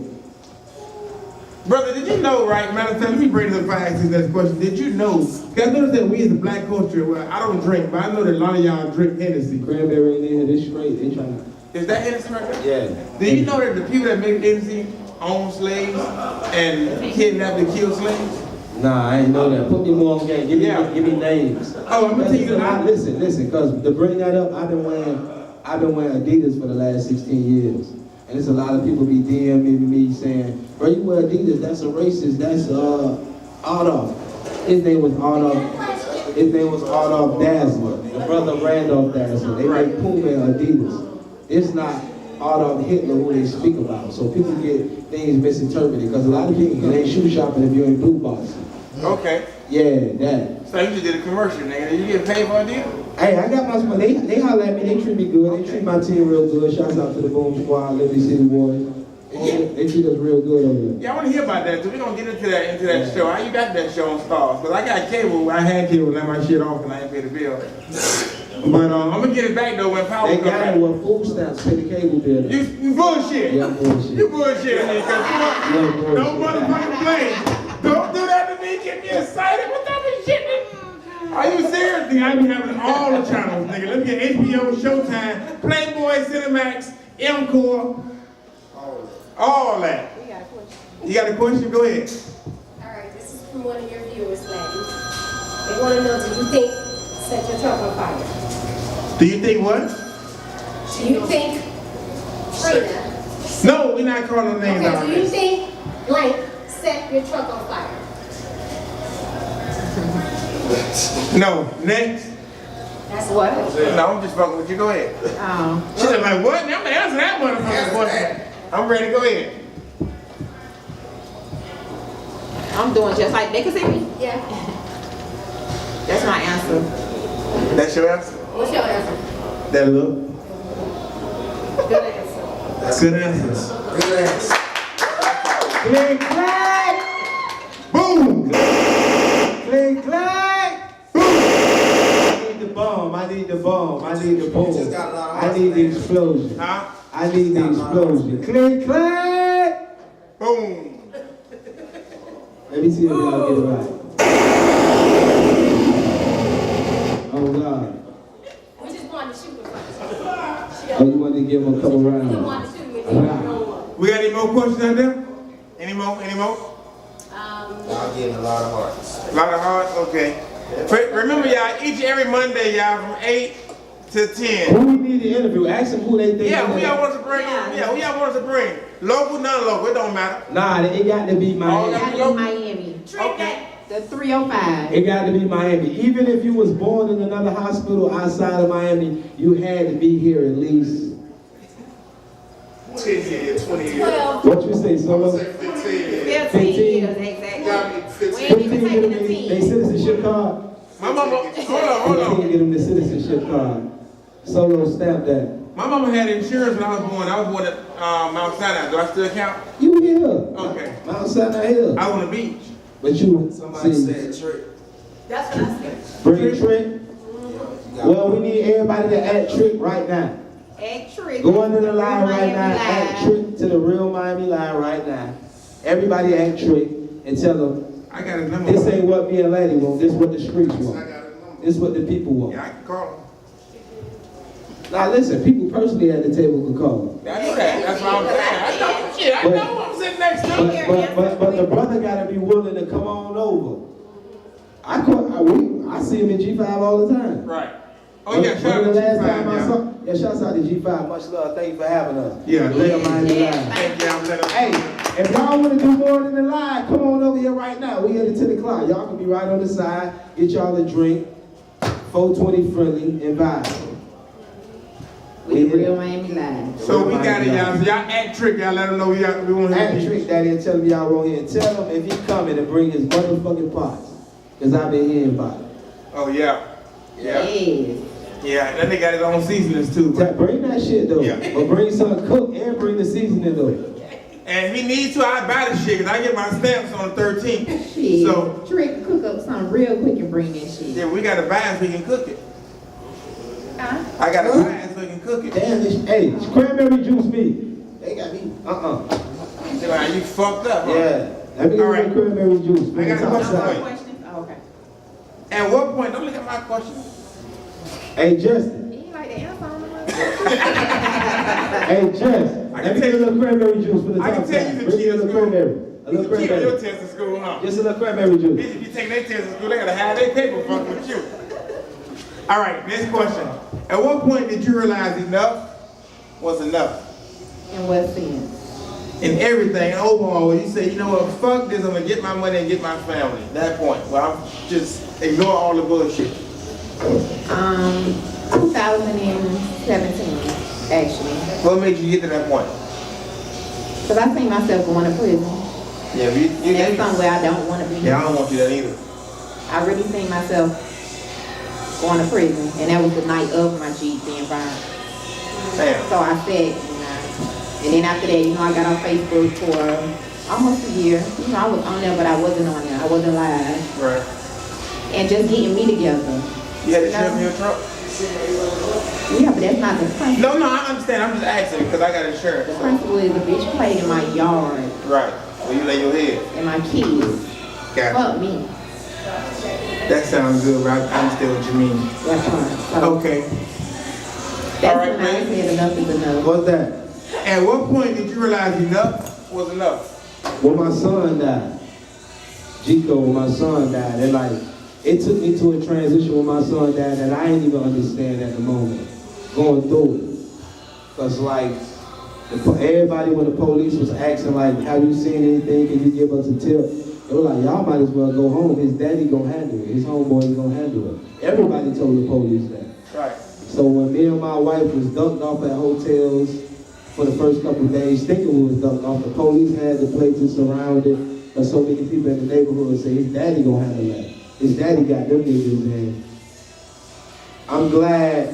Brother, did you know, right? Matter of fact, let me bring this up and ask you this question. Did you know? Because I noticed that we as a black culture, well, I don't drink, but I know that a lot of y'all drink Hennessy. Cranberry in here, this straight. They trying to. Is that Hennessy right there? Yeah. Do you know that the people that make Hennessy own slaves and kidnap and kill slaves? Nah, I ain't know that. Put me more on game. Give me names. Oh, I'm gonna tell you Listen, that. listen, because to bring that up, I've been wearing Adidas for the last 16 years. And there's a lot of people be DMing me saying, bro, you wear Adidas, that's a racist, that's Adolf. His name was Adolf Dassler. The brother Randolph Dassler. They make Puma and Adidas. It's not Adolf Hitler who they speak about. So people get things misinterpreted because a lot of people ain't shoe shopping if you're in Blue Box. Okay. Yeah, that. So you just did a commercial, nigga. Did you get paid for a deal? Hey, I got my money. They holler at me. They treat me good. They treat my team real good. Shouts out to the Boom Squad, Liberty City Warriors. They treat us real good over there. Yeah, I want to hear about that too. We're gonna get into that show. How you got that show on Stars? Because I got cable. I had cable, let my shit off and I ain't paid the bill. But I'm gonna get it back though when power They comes got back. it with food stamps, pay the cable bill. You bullshit. Yeah, bullshit. You bullshit, nigga. Yeah, bullshit. Don't motherfucking play. Don't do that to me. Get me excited. What type of shit, nigga? Are you serious? Nigga, I be having all the channels, nigga. Let me get HBO, Showtime, Playboy, Cinemax, M-Core, all that. We got a question. You got a question? Go ahead. All right, this is from one of your viewers, Laddie. They want to know, do you think set your truck on fire? Do you think what? Do you think Trina? No, we're not calling no names out Okay, do you there. think blank set your truck on fire? No. Next. That's What? No, I'm just fucking with you. Go ahead. She's like, what? I'm gonna answer that motherfucker's question. I'm ready. Go ahead. I'm doing just like they can see me. Yeah. That's my answer. That's your answer? What's your answer? That look. Good answer. Good answer. Good answer. Click, clack! Boom. Click, clack! I need the bomb. I need the bomb. I need the boom. just got a lot of I need the explosion. Huh? I need the explosion. Click, clack! Boom. Let me see if y'all get it right. Oh God. We just wanted to shoot with first. Oh, you wanted to give him a couple We rounds. wanted to shoot with you. We got any more questions out there? Any more? Any more? Y'all getting a lot of hearts. A lot of hearts? Okay. Remember, y'all, each and every Monday, y'all, from 8 to 10. Who we need to interview? Ask them who they think. Yeah, who they- y'all want us to bring? Yeah, who y'all want us to bring? Local, non-local, it don't matter. Nah, it got to be Miami. Got in Miami. Okay. The 305. It got to be Miami. Even if you was born in another hospital outside of Miami, you had to be here at least. 10 years, 20 years. 12. What you say, Solo? Say 15 years. 15 years, Got me exactly. 15. We ain't even 15 taking get the them team. they citizenship card. My mama, hold on, hold 15 on. get them the citizenship card. Solo stamp that. My mama had insurance when I was born. I was born at Mount Sinai. Do I still count? You here. Okay. Mount Sinai Hill. I was on the beach. But you Somebody see, said trick. That's what I said. bring Trick. You got Well, we need everybody to add Trick right now. Act trick. Go under the line right now. Miami Add Live. Trick to the Real Miami line right now. Everybody add Trick and tell them I got his number. this ain't what me and Laddie want. This what the streets I want. got his number. This what the people want. Yeah, I can call him. Now listen, people personally at the table can call. I know that. That's what I'm saying. I know. Shit, I know who I'm sitting next to. But the brother gotta be willing to come on over. I see him in G5 all the time. Right. Oh yeah, shout out When to the last time I G5, saw, yeah, shouts out to G5. Much love. Thank you for having us. Yeah, The Real Miami Yeah. Live. Thank you. I'm letting Hey, if y'all want to do more than the live, come on over here right now. We here at 10 o'clock. Y'all can be right on the side. Get y'all a drink. 420 friendly and vibe. We the Real Miami Live. So we got it, y'all. So y'all act trick, y'all. Let them know we want Add him. Trick Daddy and tell him y'all wrong here. And tell him if he coming to bring his motherfucking pots. Because I've been hearing about it. Oh yeah. Yeah. Yes. Yeah. Then they got his own seasonings too. Bring that shit though. Yeah. But bring some cook and bring the seasoning though. And if he needs to, I buy the shit, because I get my stamps on the 13th. Shit. So, Trick, cook up something real quick and bring that shit. yeah, we got to buy it so we can cook it. Huh? I got to buy it so we can cook it. Damn this, hey, cranberry juice me. They got me. You fucked up, huh? Yeah. Let me get All right. some cranberry juice. I got a No question more for you. questions? Oh, okay. At what point, don't look at my question. Hey, Justin. You ain't like the answer on the Hey, Jess. I Let can me tell get a you- little cranberry juice for the I top can tell side. you the Bring me key a to little school. cranberry. A You little keep your cranberry. test in school, huh? Just a little cranberry juice. Bitch, if you take their test in school, they gotta have their paper fucked with you. All right, next question. At what point did you realize enough was enough? In what sense? In everything, overall, you say, you know what, fuck this, I'm gonna get my money and get my family. That point, where I'm just ignore all the bullshit. 2017, actually. What made you get to that point? Because I seen myself going to prison. Yeah, And that's somewhere I don't want to be. Yeah, I don't want you that either. I really seen myself going to prison. And that was the night of my Jeep being burned. Damn. So I said, and then after that, I got on Facebook for almost a year. I was on there, but I wasn't on there. I wasn't live. Right. And just getting me together. You had to trim your truck? Yeah, but that's not the principle. No, I understand. I'm just asking because I got insurance. The principle is a bitch played in my yard Right. Where you lay your head. and my kids. Gotcha. Fuck me. That sounds good, but I understand what you mean. That's fine. So Okay. that's All right, when I man. said enough is enough. What's that? At what point did you realize enough was enough? When my son died, Chico, when my son died, it took me to a transition when my son died that I didn't even understand at the moment, going through it. Because everybody when the police was asking have you seen anything, can you give us a tip? They were like, y'all might as well go home, his daddy gonna handle it, his homeboy gonna handle it. Everybody told the police that. Right. So when me and my wife was ducked off at hotels for the first couple of days, thinking we was ducked off, the police had the places surrounded, but so many people in the neighborhood say his daddy gonna handle that. His daddy got them niggas in. I'm glad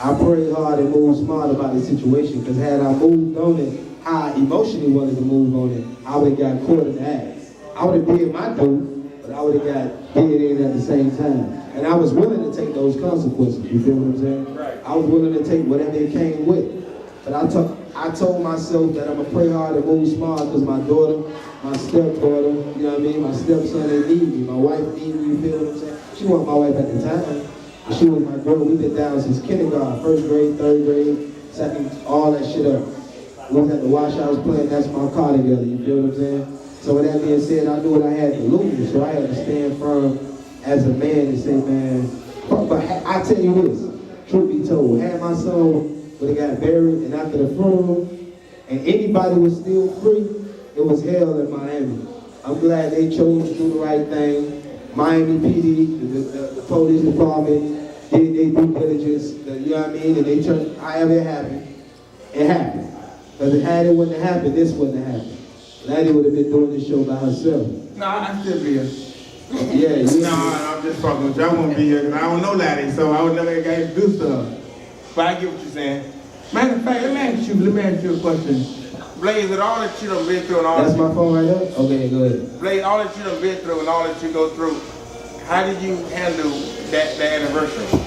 I prayed hard and moved smart about the situation, because had I moved on it, how I emotionally wanted to move on it, I would have got caught in the act. I would have did my due, but I would have got did in at the same time. And I was willing to take those consequences, you feel what I'm saying? Right. I was willing to take whatever it came with. But I told myself that I'm gonna pray hard and move smart, because my daughter, my stepdaughter, you know what I mean? My stepson, they need me. My wife need me, you feel what I'm saying? She wasn't my wife at the time. But she was my girl. We've been down since kindergarten, 1st grade, 3rd grade, 2nd, all that shit up. We was at the wash house playing That's My Car together, you feel what I'm saying? So with that being said, I knew what I had to lose, so I had to stand firm as a man and say, man, but I tell you this, truth be told, had my son would have got buried and after the funeral, and anybody was still free, it was hell in Miami. I'm glad they chose to do the right thing. Miami PD, the police department, did their due diligence, you know what I mean? And they turned, however it happened, it happened. Because had it wouldn't have happened, this wouldn't have happened. Laddie would have been doing this show by herself. No, I still be here. Yeah, you No, I'm just fucking with you. I won't be here because I don't know Laddie, so I would never get to do stuff. But I get what you're saying. Matter of fact, let me ask you a question. Blaze, with all that you done been through and all That's that my phone right there? Okay, go ahead. Blaze, all that you done been through and all that you go through, how did you handle that anniversary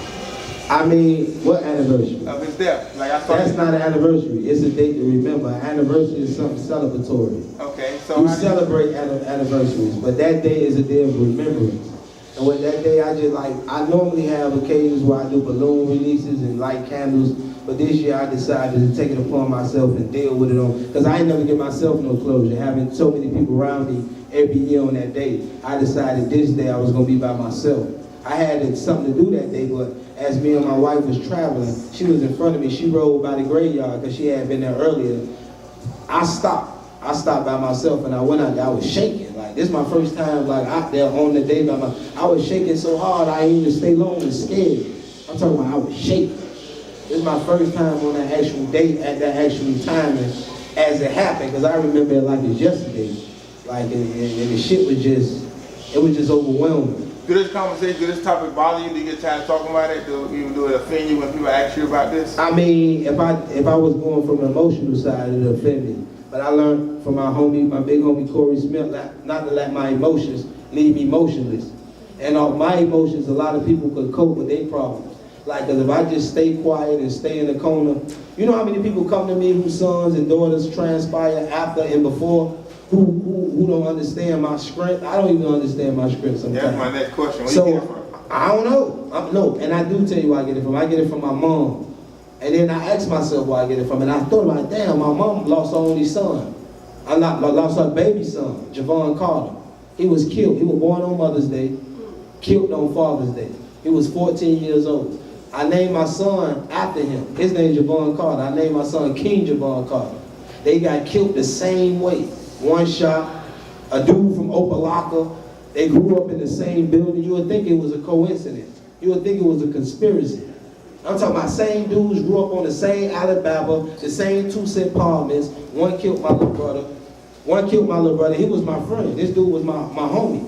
I mean, what anniversary? of his death? Like I thought. That's not an anniversary. It's a date to remember. An anniversary is something celebratory. Okay, so We how celebrate anniversaries, but that day is a day of remembrance. And with that day, I normally have occasions where I do balloon releases and light candles, but this year I decided to take it upon myself and deal with it because I ain't never give myself no closure. Having so many people around me every year on that day, I decided this day I was gonna be by myself. I had something to do that day, but as me and my wife was traveling, she was in front of me. She rode by the graveyard because she had been there earlier. I stopped by myself and I went out there. I was shaking. Like, this is my first time out there on the day by myself. I was shaking so hard I didn't even stay long and scared. I'm talking about I was shaking. This is my first time on that actual date at that actual timing as it happened, because I remember it like it's yesterday. Like, and the shit was just overwhelming. do this conversation, do this topic bother you? Do you get tired of talking about it? Do it offend you when people ask you about this? I mean, if I was going from an emotional side, it offended me. But I learned from my big homie Corey Smith, not to let my emotions leave me motionless. And off my emotions, a lot of people could cope with their problems. Like, cause if I just stay quiet and stay in the corner, you know how many people come to me whose sons and daughters transpire after and before, who don't understand my strength? I don't even understand my strength sometimes. That's my next question. Where you get it So, from? I don't know. No, and I do tell you where I get it from. I get it from my mom. And then I asked myself where I get it from, and I thought about, damn, my mom lost her only son. I lost her baby son, Javon Carter. He was killed. He was born on Mother's Day, killed on Father's Day. He was 14 years old. I named my son after him. His name is Javon Carter. I named my son King Javon Carter. They got killed the same way. One shot, a dude from Opelika. They grew up in the same building. You would think it was a coincidence. You would think it was a conspiracy. I'm talking about same dudes grew up on the same Alabama, the same 2-cent apartments. One killed my little brother. He was my friend. This dude was my homie.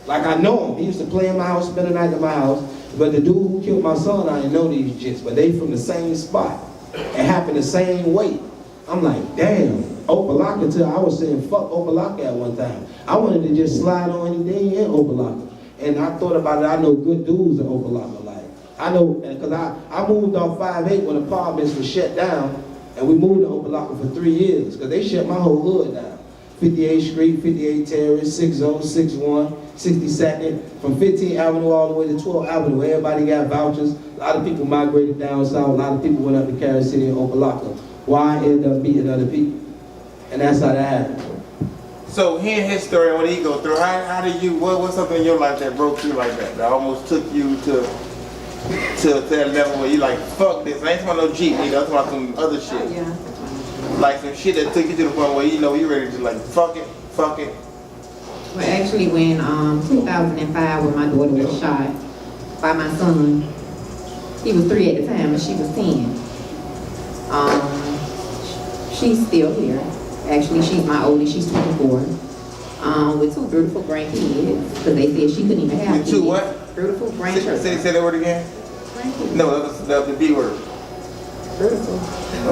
Like, I know him. He used to play in my house, spend the night at my house. But the dude who killed my son, I didn't know these jits. But they from the same spot. It happened the same way. I'm like, damn. Opelika, till I was saying fuck Opelika at one time. I wanted to just slide on anything in Opelika. And I thought about it. I know good dudes in Opelika. I know, because I moved off 5-8 when apartments were shut down, and we moved to Opelika for 3 years, because they shut my whole hood down. 58th Street, 58 Terrace, 60, 61, 62nd, from 15th Avenue all the way to 12th Avenue. Everybody got vouchers. A lot of people migrated down south. A lot of people went up to Carol City and Opelika. Why I ended up meeting other people? And that's how that happened. So hearing his story, what he go through, how do you, what's something in your life that broke you like that almost took you to that level where you like, fuck this, I ain't talking about no Jeep, nigga, I'm talking about some other shit. Yeah. Like some shit that took you to the point where you know you ready to like, fuck it. Well, actually, when 2005, when my daughter was shot by my son, he was 3 at the time and she was 10. She's still here. Actually, she's my oldest, she's 24. With 2 beautiful grandkids, because they said she couldn't even have With 2 kids. what? Beautiful grandchildren. Say that word again? No, the B word. Beautiful.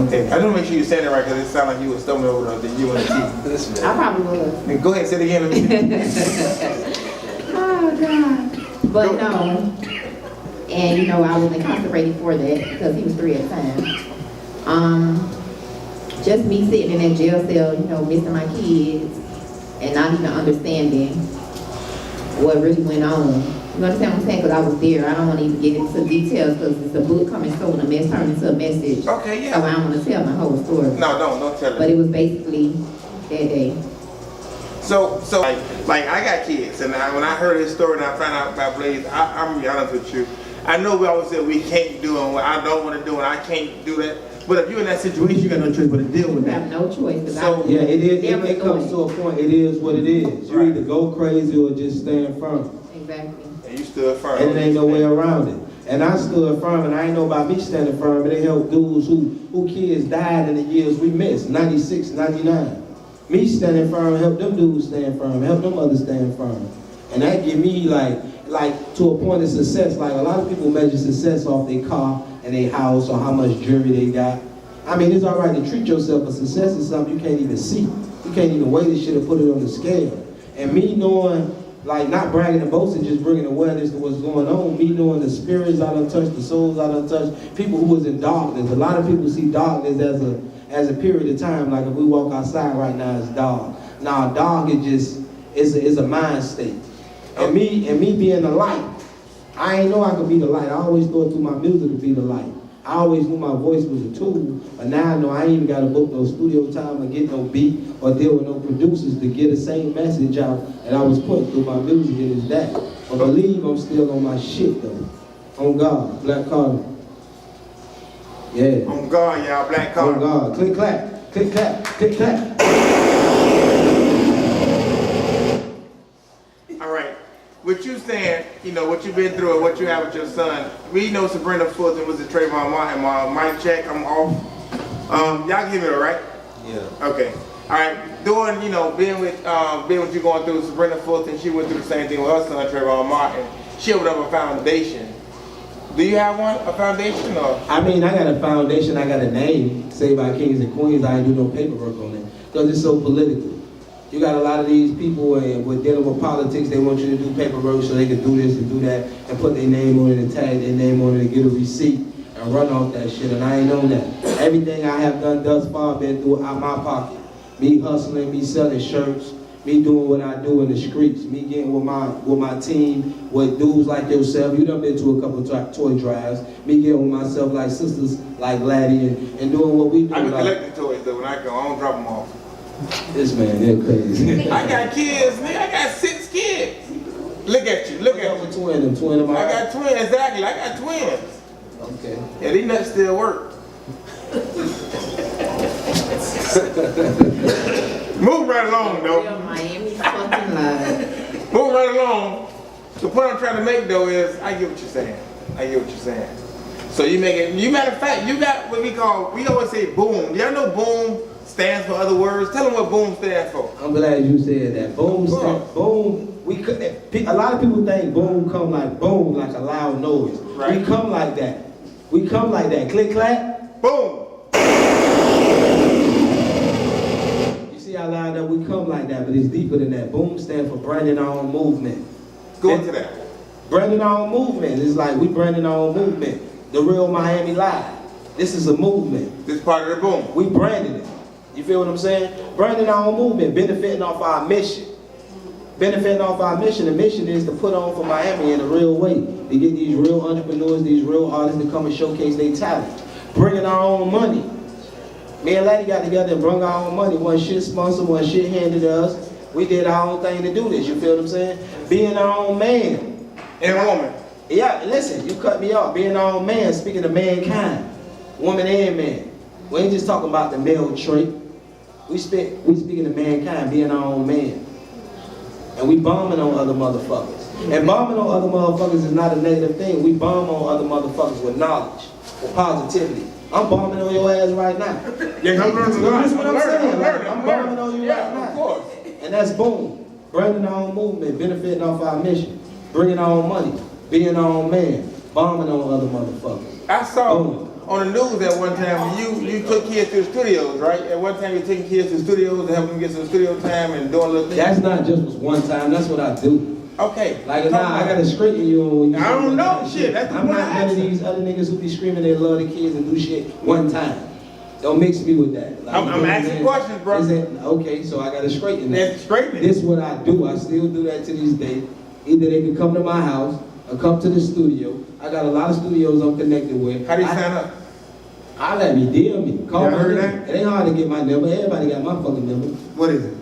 Okay, I just want to make sure you said it right because it sounded like you were stumbling over the U and the T. I probably was. Go ahead, say it again. Oh, God. But no. And, you know, I was incarcerated for that because he was 3 at the time. Just me sitting in that jail cell, you know, missing my kids and not even understanding what really went on. You understand what I'm saying? Because I was there. I don't want to even get into details because it's a book coming soon, a mess turned into a message. Okay, yeah. So I don't want to tell my whole story. No, don't tell it. But it was basically that day. So like I got kids, and when I heard his story and I found out about Blaze, I'm gonna be honest with you. I know we always say we can't do and what I don't want to do and I can't do that. But if you're in that situation, you got no choice but to deal with You that. have no choice. Because So, Yeah, it comes to a point, it is what it is. You Right. either go crazy or just stand firm. Exactly. And you stood firm. And there ain't no way around it. And I stood firm, and I ain't know about me standing firm, but it helped dudes who kids died in the years we missed, 96, 99. Me standing firm helped them dudes stand firm, helped them others stand firm. And that give me like to a point of success. Like a lot of people measure success off their car and their house or how much jewelry they got. I mean, it's all right to treat yourself, but success is something you can't even see. You can't even weigh this shit or put it on the scale. And me knowing, like, not bragging and boasting, just bringing awareness to what's going on. Me knowing the spirits I done touched, the souls I done touched, people who was in darkness. A lot of people see darkness as a period of time. Like if we walk outside right now, it's dark. Now, dark is a mind state. And me being the light, I ain't know I could be the light. I always thought through my music to be the light. I always knew my voice was a tool, but now I know I ain't even got to book no studio time or get no beat or deal with no producers to get the same message out that I was putting through my music, and it's that. But believe I'm still on my shit though. On God, Black Carter. Yeah. On God, y'all, Black On Carter. God. Click clap, click clap, click clap. All right. What you saying, you know, what you've been through and what you have with your son, we know Sabrina Fulton was a Trayvon Martin. Mic check, I'm off. Y'all give it a right? Yeah. Okay. All right. Doing, you know, being with you going through Sabrina Fulton, she went through the same thing with her son, Trayvon Martin. She opened up a foundation. Do you have one, a foundation, or? I mean, I got a foundation, I got a name, Saved by Kings and Queens. I ain't do no paperwork on it. because it's so political. You got a lot of these people with dealing with politics, they want you to do paperwork so they can do this and do that and put their name on it and tag their name on it and get a receipt and run off that shit, and I ain't on that. Everything I have done thus far been through out my pocket. Me hustling, me selling shirts, me doing what I do in the streets, me getting with my team, with dudes like yourself. You done been to a couple of toy drives. Me getting with myself like sisters like Laddie and doing what we do. I be like, collecting toys though when I go. I don't drop them off. this man, they're crazy. I got kids, nigga. I got 6 kids. Look at you. Look at you. Twin of mine. I got twins. Exactly. I got twins. Okay. Yeah, these nuts still work. Move right along, though. Real Miami fucking live. Move right along. The point I'm trying to make, though, is I get what you're saying. I get what you're saying. So you make it. You matter of fact, you got what we always say boom. Y'all know boom stands for other words. Tell them what boom stands for. I'm glad you said that. Boom, boom. A lot of people think boom come like boom, like a loud noise. Right. We come like that. We come like that. Click, clap. Boom. You see how loud that we come like that, but it's deeper than that. Boom stands for branding our own movement. Go into that. Branding our own movement. It's like we branding our own movement. The Real Miami Live. This is a movement. This part of the boom. We branded it. You feel what I'm saying? Branding our own movement, benefiting off our mission. Benefiting off our mission. The mission is to put on for Miami in a real way. To get these real entrepreneurs, these real artists to come and showcase their talent. Bringing our own money. Me and Laddie got together and brought our own money. One shit sponsored, one shit handed to us. We did our own thing to do this. You feel what I'm saying? Being our own man. And a woman. Yeah, listen, you cut me off. Being our own man, speaking of mankind. Woman and man. We ain't just talking about the male trait. We speaking of mankind, being our own man. And we bombing on other motherfuckers. And bombing on other motherfuckers is not a negative thing. We bomb on other motherfuckers with knowledge, with positivity. I'm bombing on your ass right now. Yeah, I'm learning. That's what I'm saying. Like, I'm bombing on you right now. Of course. And that's boom. Branding our own movement, benefiting off our mission, bringing our own money, being our own man, bombing on other motherfuckers. I saw Boom. on the news at one time you took kids to the studios, right? At one time you taking kids to the studios and helping them get some studio time and doing little things. That's not just one time. That's what I do. Okay. Like now, I gotta straighten you on when you. I don't know shit. That's the I'm point not I none of asked. these other niggas who be screaming they love the kids and do shit one time. Don't mix me with that. Like, I'm asking questions, bro. Okay, so I gotta straighten that. That's straightening. This is what I do. I still do that to this day. Either they can come to my house or come to the studio. I got a lot of studios I'm connected with. How do you sign up? I let me DM me. Call Yeah, I my heard number. that. It ain't hard to get my number. Everybody got my fucking number. What is it?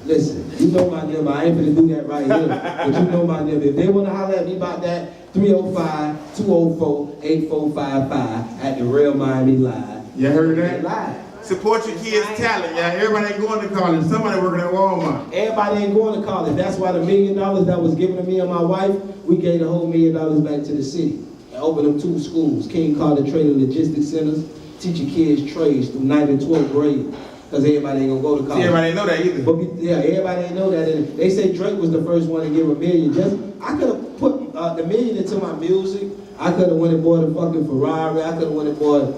Listen, you know my number. I ain't finna do that right here. But you know my number. If they wanna holler at me about that, 305-204-8455 at the Real Miami Live. You heard that? Live. Support your kids' talent, y'all. Everybody ain't going to college. Somebody working at Walmart. Everybody ain't going to college. That's why the $1 million that was given to me and my wife, we gave the whole $1 million back to the city. And opened them 2 schools, King Carter Trade and Logistics Centers, teaching kids trades through 9th and 12th grade. Because everybody ain't gonna go to college. See, everybody ain't know that either. But yeah, everybody ain't know that. And they say Drake was the first one to give $1 million. I could have put the $1 million into my music. I could have went and bought a fucking Ferrari. I could have went and bought.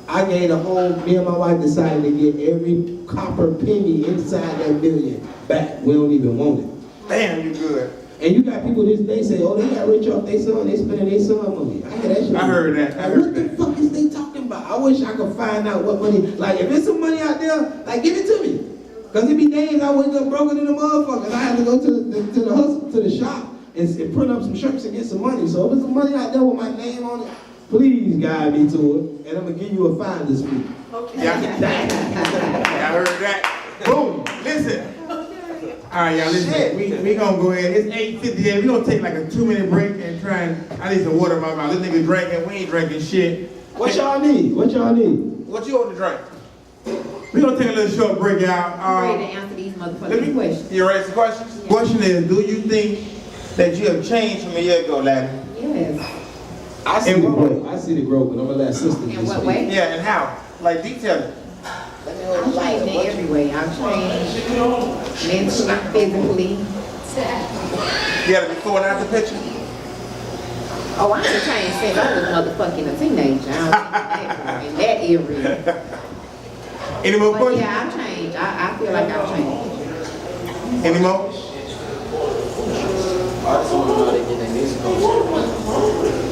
I gave the whole. Me and my wife decided to get every copper penny inside that $1 million back. We don't even want it. Damn, you good. And you got people they say, oh, they got rich off their son. They spending their son money. I hear that shit. I heard that. I heard that. What the fuck is they talking about? I wish I could find out what money. Like, if there's some money out there, like, give it to me. Because it be days I wake up broken in the motherfuckers. I have to go to the hustle, to the shop and print up some shirts and get some money. So if there's some money out there with my name on it, please guide me to it. And I'm going to give you a finder's fee. Okay. Yeah. I heard that. Boom. Listen. All right, y'all, listen. We gonna go ahead. It's 8:58. We gonna take like a 2-minute break and try and. I need some water in my mouth. This nigga drinking. We ain't drinking shit. What y'all need? What y'all need? What you want to drink? We gonna take a little short break, y'all. I'm ready to answer these motherfucking questions. You ready for questions? Yeah. Question is, do you think that you have changed from a year ago, Laddie? Yes. I see In the what growth. I see the growth, but I'm gonna let sister In just what speak. way? Yeah, and how? Like detail it. I'm changing in every way. I've changed mentally, physically. You got a before and after picture? Oh, I ain't changed since I was motherfucking a teenager. I don't in that area. Any more But questions? yeah, I've changed. changed. I feel like I've changed. Any more?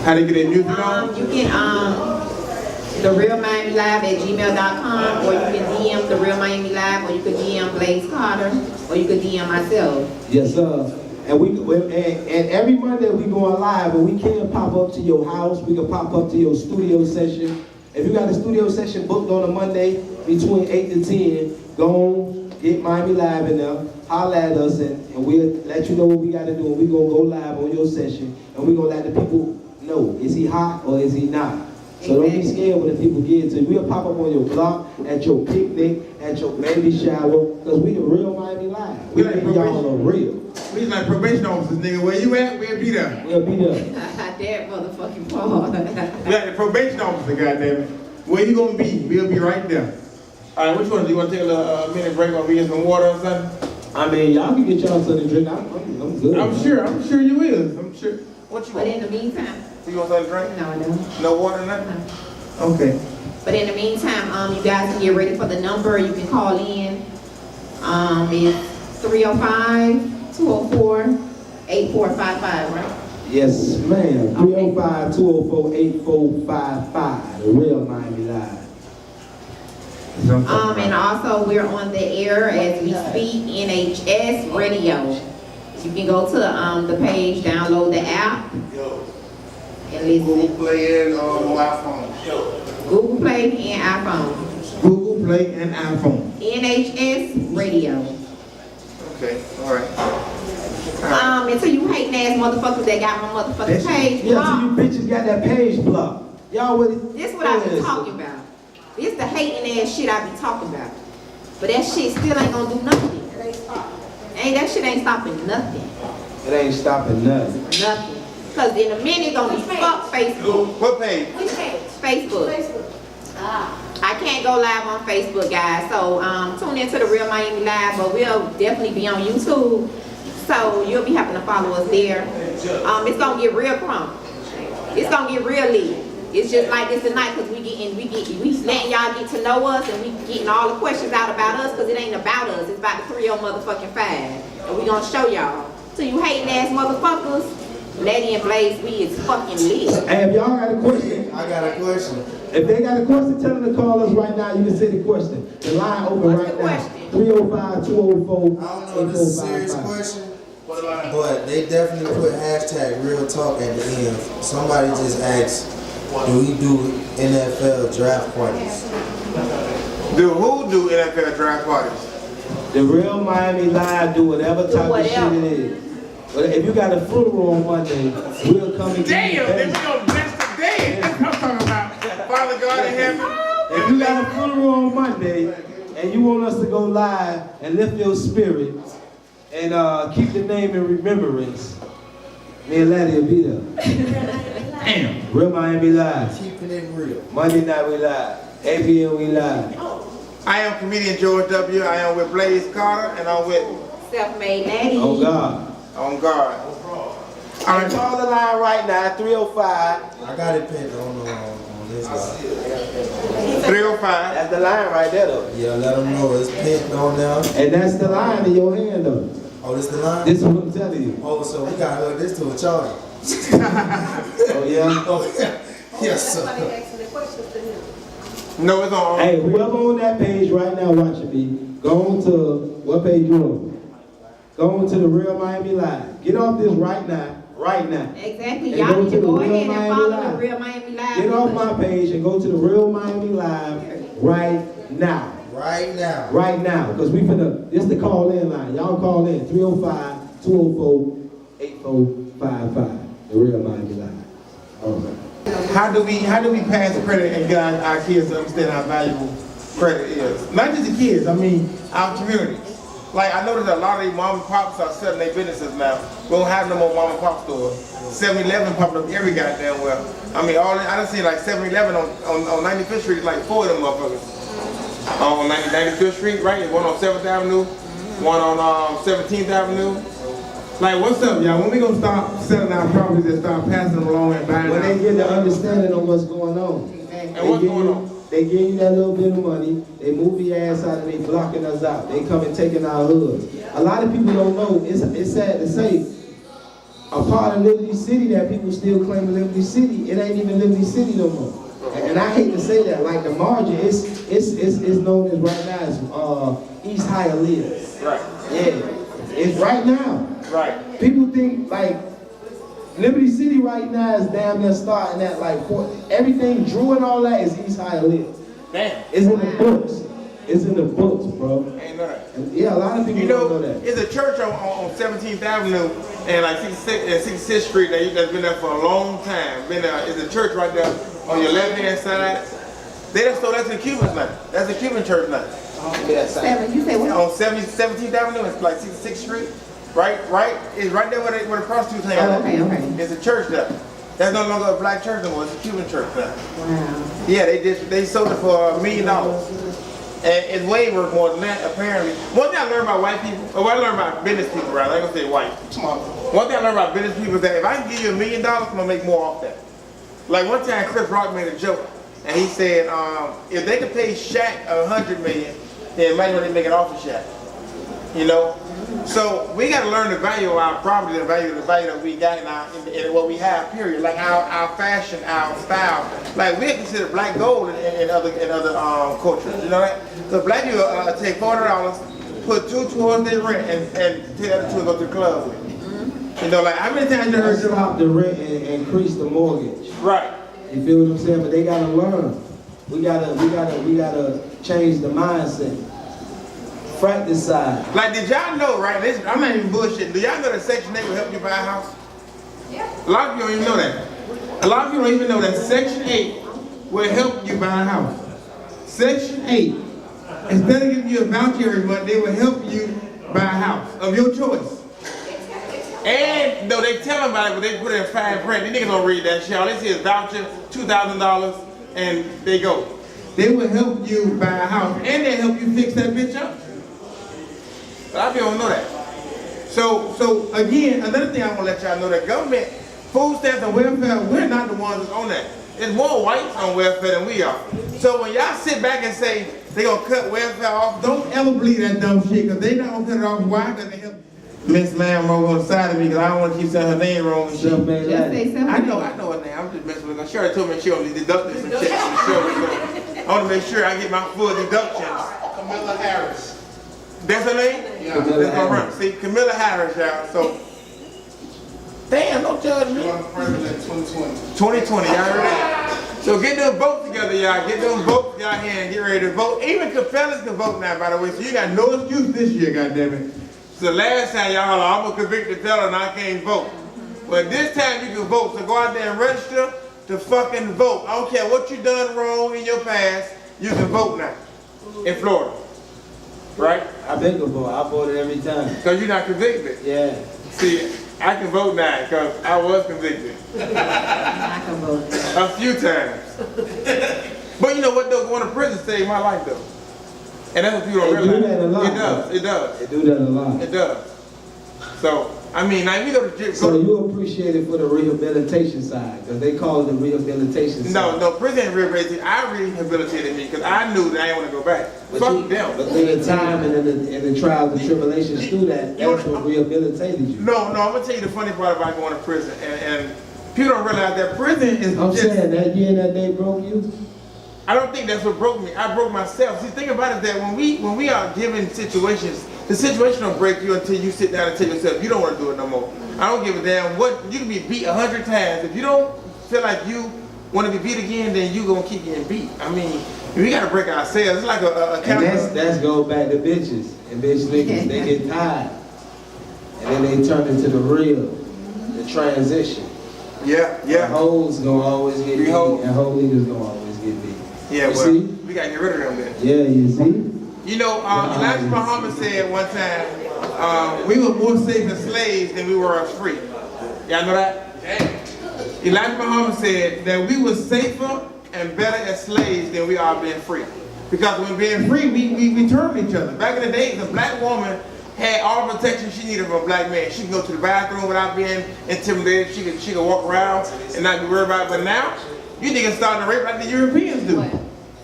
How they get their music on? You can, The Real Miami Live at gmail.com, or you can DM The Real Miami Live, or you can DM Blaze Carter, or you can DM myself. Yes, sir. And every Monday we going live, and we can pop up to your house. We can pop up to your studio session. If you got a studio session booked on a Monday between 8 to 10, go on, get Miami Live in there, holler at us, and we'll let you know what we got to do. And we're going to go live on your session, and we're going to let the people know, is he hot or is he not? So don't be scared when the people get to you. We'll pop up on your block, at your picnic, at your baby shower, because we the Real Miami Live. We like y'all are real. We like probation officers, nigga. Where you at? We'll be there. We'll be there. That motherfucking part. We like the probation officer, goddammit. Where you gonna be? We'll be right there. All right, which one? Do you want to take a minute break or we get some water or something? I mean, y'all can get y'all something to drink. I'm good. I'm sure you is. I'm sure. What you But want? in the meantime, You want something to drink? no, I don't. No water, nothing? Okay. But in the meantime, you guys can get ready for the number. You can call in. It's 305-204-8455, right? Yes, ma'am. 305-204-8455. The Real Miami Live. And also we're on the air as we speak, NHS Radio. You can go to the page, download the app, and Google listen. Play and on iPhone. Google Play and iPhone. Google Play and iPhone. NHS Radio. Okay, all right. Until you hating ass motherfuckers that got my motherfucking page Yeah, so blocked. you bitches got that page blocked. Y'all with This what I be talking about. This the hating ass shit I be talking about. But that shit still ain't gonna do nothing. That shit ain't stopping nothing. It ain't stopping nothing. Nothing. Cause in a minute gonna be fuck Facebook. What page? Which page? Facebook. Facebook. Ah. I can't go live on Facebook, guys. So tune into the Real Miami Live, but we'll definitely be on YouTube. So you'll be having to follow us there. It's gonna get real crunk. It's gonna get real lit. It's just like this tonight because we letting y'all get to know us and we getting all the questions out about us because it ain't about us. It's about the 305. And we gonna show y'all. So you hating ass motherfuckers, Lady and Blaze, we is fucking lit. Hey, if y'all got a question, I got a question. if they got a question, tell them to call us right now. You can say the question. The line open What's right the now. question? 305-204-8455. I don't know if this is a serious question, but they definitely put hashtag real talk at the end. Somebody just asked, do we do NFL draft parties? Do who do NFL draft parties? The Real Miami Live do whatever type of shit whatever. it is. But if you got a funeral on Monday, we'll come and Damn, give then you we gonna bless the dead. That's what I'm talking about. Father God in heaven. If you got a funeral on Monday and you want us to go live and lift your spirit and keep the name in remembrance, me and Laddie will be there. Damn. Real Miami Live. Keeping it real. Monday night we live. 8 p.m. we live. I am comedian George W. I am with Blaze Carter and I'm with Self-made Lady. Oh God. On Guard. All right, call the line right now, 305. I got it pinned on this line. 305. That's the line right there though. Yeah, let them know it's pinned on there. And that's the line in your hand though. Oh, this the line? This is what I'm telling you. Oh, so we gotta hook this to a charger. Oh yeah? Oh, yeah. Yes, sir. Somebody asking the questions to him. No, it's on. Hey, whoever on that page right now watching me, go on to, what page you on? Go on to the Real Miami Live. Get off this right now. Right now. Exactly. And Y'all go need to to the go Real ahead and Miami follow Live. the Real Miami Live. Get off my page and go to the Real Miami Live right now. Right now. Right now. Because we finna, this the call in line. Y'all call in 305-204-8455. The Real Miami Live. All right. How do we pass credit and get our kids to understand how valuable credit is? Not just the kids, I mean our community. Like I noticed a lot of these mom and pops are selling their businesses now. We don't have no more mom and pop stores. 7-Eleven popping up every goddamn well. I mean, I done seen like 7-Eleven on 95th Street, like 4 of them motherfuckers. On 95th Street, right? One on 7th Avenue, one on 17th Avenue. Like, what's up, y'all? When we gonna start selling our properties and start passing them along and buying When they them? get the understanding of what's going on. And what's going on? they give you that little bit of money, they move your ass out and they blocking us out. They come and taking our hoods. A lot of people don't know, it's sad to say, a part of Liberty City that people still claim Liberty City, it ain't even Liberty City no more. And I hate to say that, like the margin, it's known as right now as East Hialeah. Right. Yeah, it's right now. Right. People think like Liberty City right now is damn near starting at like everything Drew and all that is East Hialeah. Damn. It's in the books. It's in the books, bro. I ain't know that. And yeah, a lot of people don't know that. It's a church on 17th Avenue and like 66th Street that's been there for a long time. It's a church right there on your left-hand side. They just stole that to the Cubans now. That's a Cuban church now. Seven, you say what? On 17th Avenue, it's like 66th Street. Right? It's right there where the prostitutes hang out. Okay. It's a church there. That's no longer a black church no more. It's a Cuban church now. Wow. Yeah, they sold it for $1 million. And it's way worth more than that, apparently. One thing I learned about white people, or what I learned about business people, right? I ain't gonna say white. One thing I learned about business people is that if I can give you $1 million, I'm gonna make more off that. Like one time Chris Rock made a joke, and he said, if they could pay Shaq $100 million, then imagine what they make it off of Shaq. You know? So we got to learn the value of our property, the value that we got in what we have, period. Like our fashion, our style. Like we consider black gold in other cultures. You know that? So black people take $40, put $2 towards their rent, and take that $2 to go to the club with. You know, like how many times you heard Stop the rent and increase the mortgage. Right. You feel what I'm saying? But they gotta learn. We gotta change the mindset. Fratricide. Like, did y'all know, right? Listen, I'm not even bullshitting. Do y'all know that Section 8 will help you buy a house? Yeah. A lot of you don't even know that. A lot of you don't even know that Section 8 will help you buy a house. Section 8, instead of giving you a voucher every month, they will help you buy a house of your choice. And though they tell them about it, but they put it in fine print. These niggas don't read that shit. All they see is voucher, $2,000, and they go. They will help you buy a house, and they help you fix that bitch up. A lot of people don't know that. So again, another thing I want to let y'all know, that government, food stamps and welfare, we're not the ones that's on that. There's more whites on welfare than we are. So when y'all sit back and say they're going to cut welfare off, don't ever believe that dumb shit, because they not going to cut it off. Why? Because they help Miss Lamro on the side of me, because I don't want to keep saying her name wrong and shit. Just say something. I know her name. I'm just messing with her. Sherry told me she only deducted some checks from the show. So I want to make sure I get my full deductions. Camilla Harris. That's her name? Yeah. That's my run. See, Camilla Harris, y'all. So, damn, don't judge me. President 2020. 2020, y'all heard that? So get them votes together, y'all. Get them votes y'all here and get ready to vote. Even fellas can vote now, by the way. So you got no excuse this year, goddammit. So last time y'all holler, I'm a convicted felon and I can't vote. But this time you can vote. So go out there and register to fucking vote. I don't care what you done wrong in your past, you can vote now in Florida. Right? I been to vote. I voted every time. Because you're not convicted. Yeah. See, I can vote now because I was convicted. I can vote. A few times. But you know what though? Going to prison saved my life though. And that's what people don't They do realize. that a lot. It does. They do that a lot. It does. So, I mean, now you go to jail. So you appreciate it for the rehabilitation side, because they call it the rehabilitation side. No, prison ain't rehabilitated. I rehabilitated me because I knew that I didn't want to go back. Fuck them. But in the time and in the trials and tribulations through that, that's what rehabilitated you. No, I'm going to tell you the funny part about going to prison. And people don't realize that prison is I'm just... saying that year that day broke you? I don't think that's what broke me. I broke myself. See, think about it that when we are given situations, the situation don't break you until you sit down and tell yourself you don't want to do it no more. I don't give a damn what. You can be beat 100 times. If you don't feel like you want to be beat again, then you gonna keep getting beat. I mean, we gotta break ourselves. It's like a and that's go back to bitches and bitch niggas. They get tired, and then they turn into the real, the transition. Yeah. The hoes gonna always get beat, hoe. and hoe niggas gonna always get beat. Yeah, you well, see? we gotta get rid of them then. Yeah, you see? You know, Elijah Muhammad said one time, we were more safe as slaves than we were as free. Y'all know that? Elijah Muhammad said that we were safer and better as slaves than we are being free. Because when being free, we turned each other. Back in the day, the black woman had all the protection she needed from a black man. She could go to the bathroom without being intimidated. She could walk around and not be worried about it. But now, you niggas starting to rape like the Europeans do.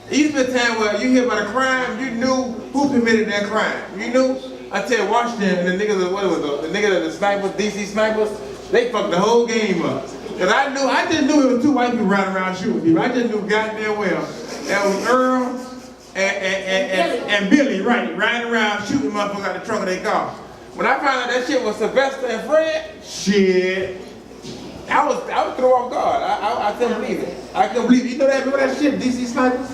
It used to be a time where you hear about a crime, you knew who committed that crime. You knew. I tell you, Washington and the niggas, what was it, the niggas, the snipers, DC snipers, they fucked the whole game up. Cause I just knew it was two white people running around shooting people. I just knew goddamn well that was Earl and Billy, right, riding around shooting motherfuckers out the trunk of their car. When I found out that shit was Sylvester and Fred, shit, I was thrown off guard. I couldn't believe it. I couldn't believe it. You know that? Remember that shit, DC snipers?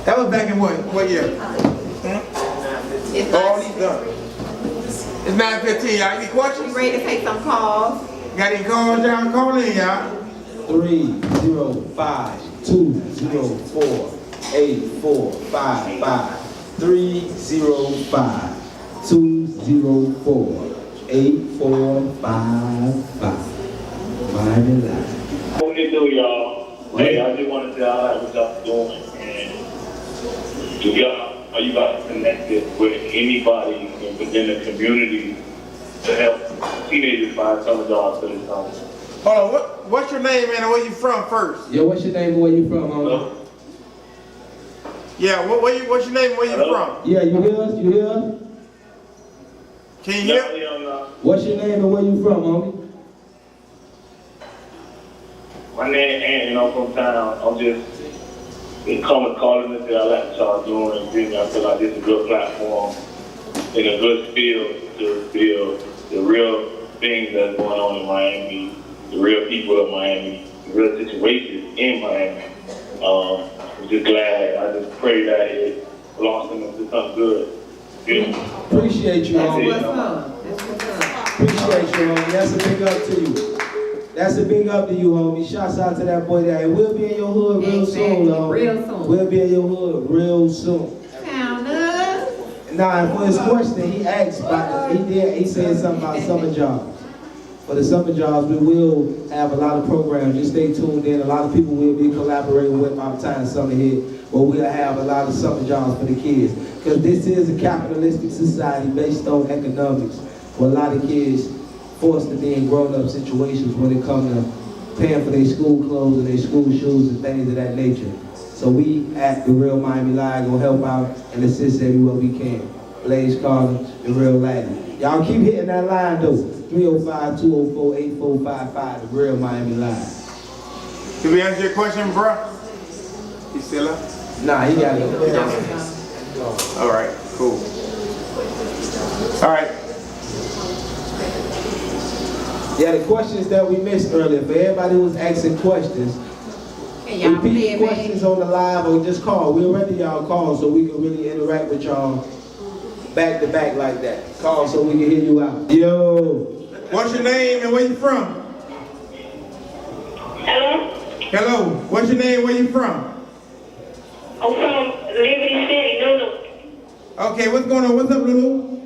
That was back in what year? All these done. It's 9:15, y'all. Any questions? You ready to take some calls? Got any calls, y'all? Call in, y'all. 305-204-8455. 305-204-8455. Miami Live. What they do, y'all? Hey, I just want to say I like what y'all doing, and do y'all, are you guys connected with anybody within the community to help teenagers find summer jobs for this summer? Hold on, what's your name and where you from first? Yo, what's your name and where you from, homie? Hello? Yeah, what's your name and where you from? Yeah, you hear us? You hear us? Can you hear? What's your name and where you from, homie? My name Andy, and I'm from town. I'm just calling to say I like what y'all doing, and I feel like this is a good platform and a good field to build the real things that's going on in Miami, the real people of Miami, the real situations in Miami. I'm just glad. I just pray that it blossoms into something good. Appreciate you, That's homie. what's up. That's what's up. Appreciate you, homie. That's a big up to you. That's a big up to you, homie. Shouts out to that boy there. And we'll be in your hood real soon, though. Real soon. We'll be in your hood real soon. Sound us. Now, and for his question, he asked about, he said something about summer jobs. For the summer jobs, we will have a lot of programs. Just stay tuned in. A lot of people will be collaborating with by the time summer hit, where we'll have a lot of summer jobs for the kids. Because this is a capitalistic society based on economics, where a lot of kids forced to be in grown-up situations when it comes to paying for their school clothes and their school shoes and things of that nature. So we at the Real Miami Live gonna help out and assist everywhere we can. Blaze Carter, the Real Latin. Y'all keep hitting that line though. 305-204-8455, the Real Miami Live. Did we answer your question, bro? He still up? Nah, he gotta go. All right, cool. All right. Yeah, the questions that we missed earlier, for everybody who was asking questions, Can y'all play repeat it questions on the live or just call. We're ready y'all call so we can really interact with y'all back to back like that. Call so we can hear you out. Yo. What's your name and where you from? Hello? Hello. What's your name? Where you from? I'm from Liberty City, Lulu. Okay, what's going on? What's up, Lulu?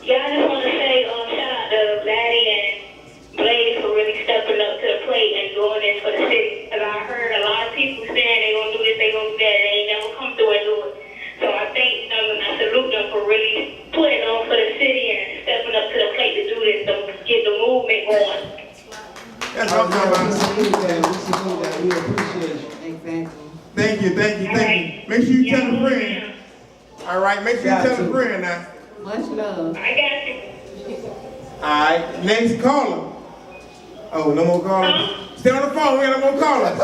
Yeah, I just want to say shout out to Laddie and Blaze for really stepping up to the plate and doing this for the city. Because I heard a lot of people saying they going to do this, they going to do that, and they ain't never come through and do it. So I thank them and I salute them for really putting on for the city and stepping up to the plate to do this, to get the movement going. That's what I'm talking about. We salute that. We appreciate you. Exactly. Thank you. Make sure you tell a friend. All right, make sure you tell a friend now. Much love. I got you. All right, next caller. Oh, no more callers? Stay on the phone, we got no more callers.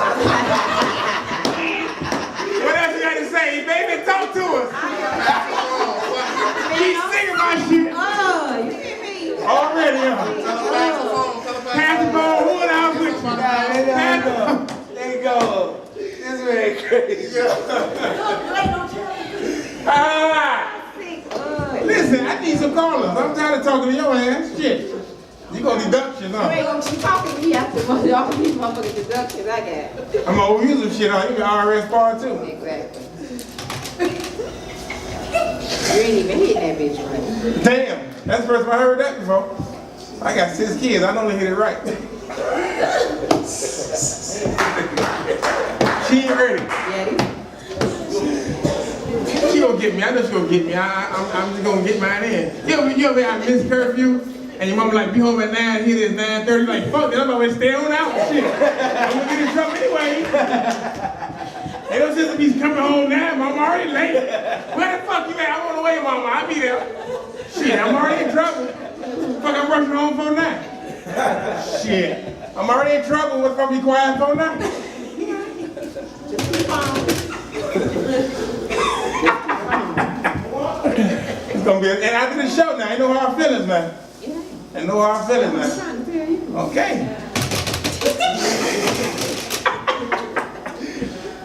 What else you got to say, baby? Talk to us. Keep singing my shit. Oh, you hear me? Already, yeah. Pass the phone, who and I was with you? There you go. This man crazy. Listen, I need some callers. I'm tired of talking to your ass. Shit. You gonna deduction, You ain't huh? gonna keep talking to me after all these motherfucking deductions I got. I'm gonna use some shit on you. RS bar too. Exactly. You ain't even hit that bitch right. Damn, that's the first time I heard that before. I got 6 kids. I know they hit it right. She ain't ready. Yeah, She gonna get me. I know she gonna get me. I'm just gonna get mine in. You ever had missed curfew and your mama like be home at 9, here it is 9:30. Like fuck it, I'm always stay on out. Shit, I'm gonna get in trouble anyway. Hey, those sister be coming home now. Mama already late. Where the fuck you at? I'm on the way, Mama. I'll be there. Shit, I'm already in trouble. Fuck, I'm rushing home for now. Shit, I'm already in trouble. What the fuck be quiet for now? It's gonna be, and after the show now, I know how I feelings now. I know how I feelings now. Okay.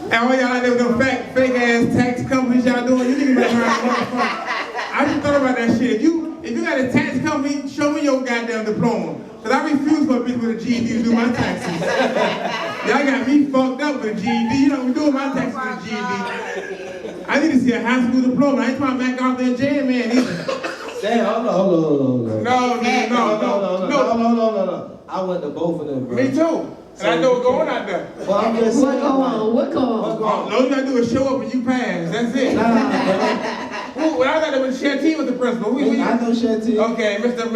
And all y'all out there with them fake ass tax companies y'all doing, you niggas better learn motherfucker. I just thought about that shit. If you got a tax company, show me your goddamn diploma. Cause I refuse for a bitch with a GED to do my taxes. Y'all got me fucked up with a GED. You know, we doing my taxes with a GED. I need to see a high school diploma. I ain't trying to back out there J man either. Damn, hold on. No. I went to both of them, bro. Me too. And I know what's going out there. Well, I'm just saying, What go on? All you gotta do is show up and you pass. That's it. Nah, When I got to share tea with the principal. I know Shanti. Okay, Mr.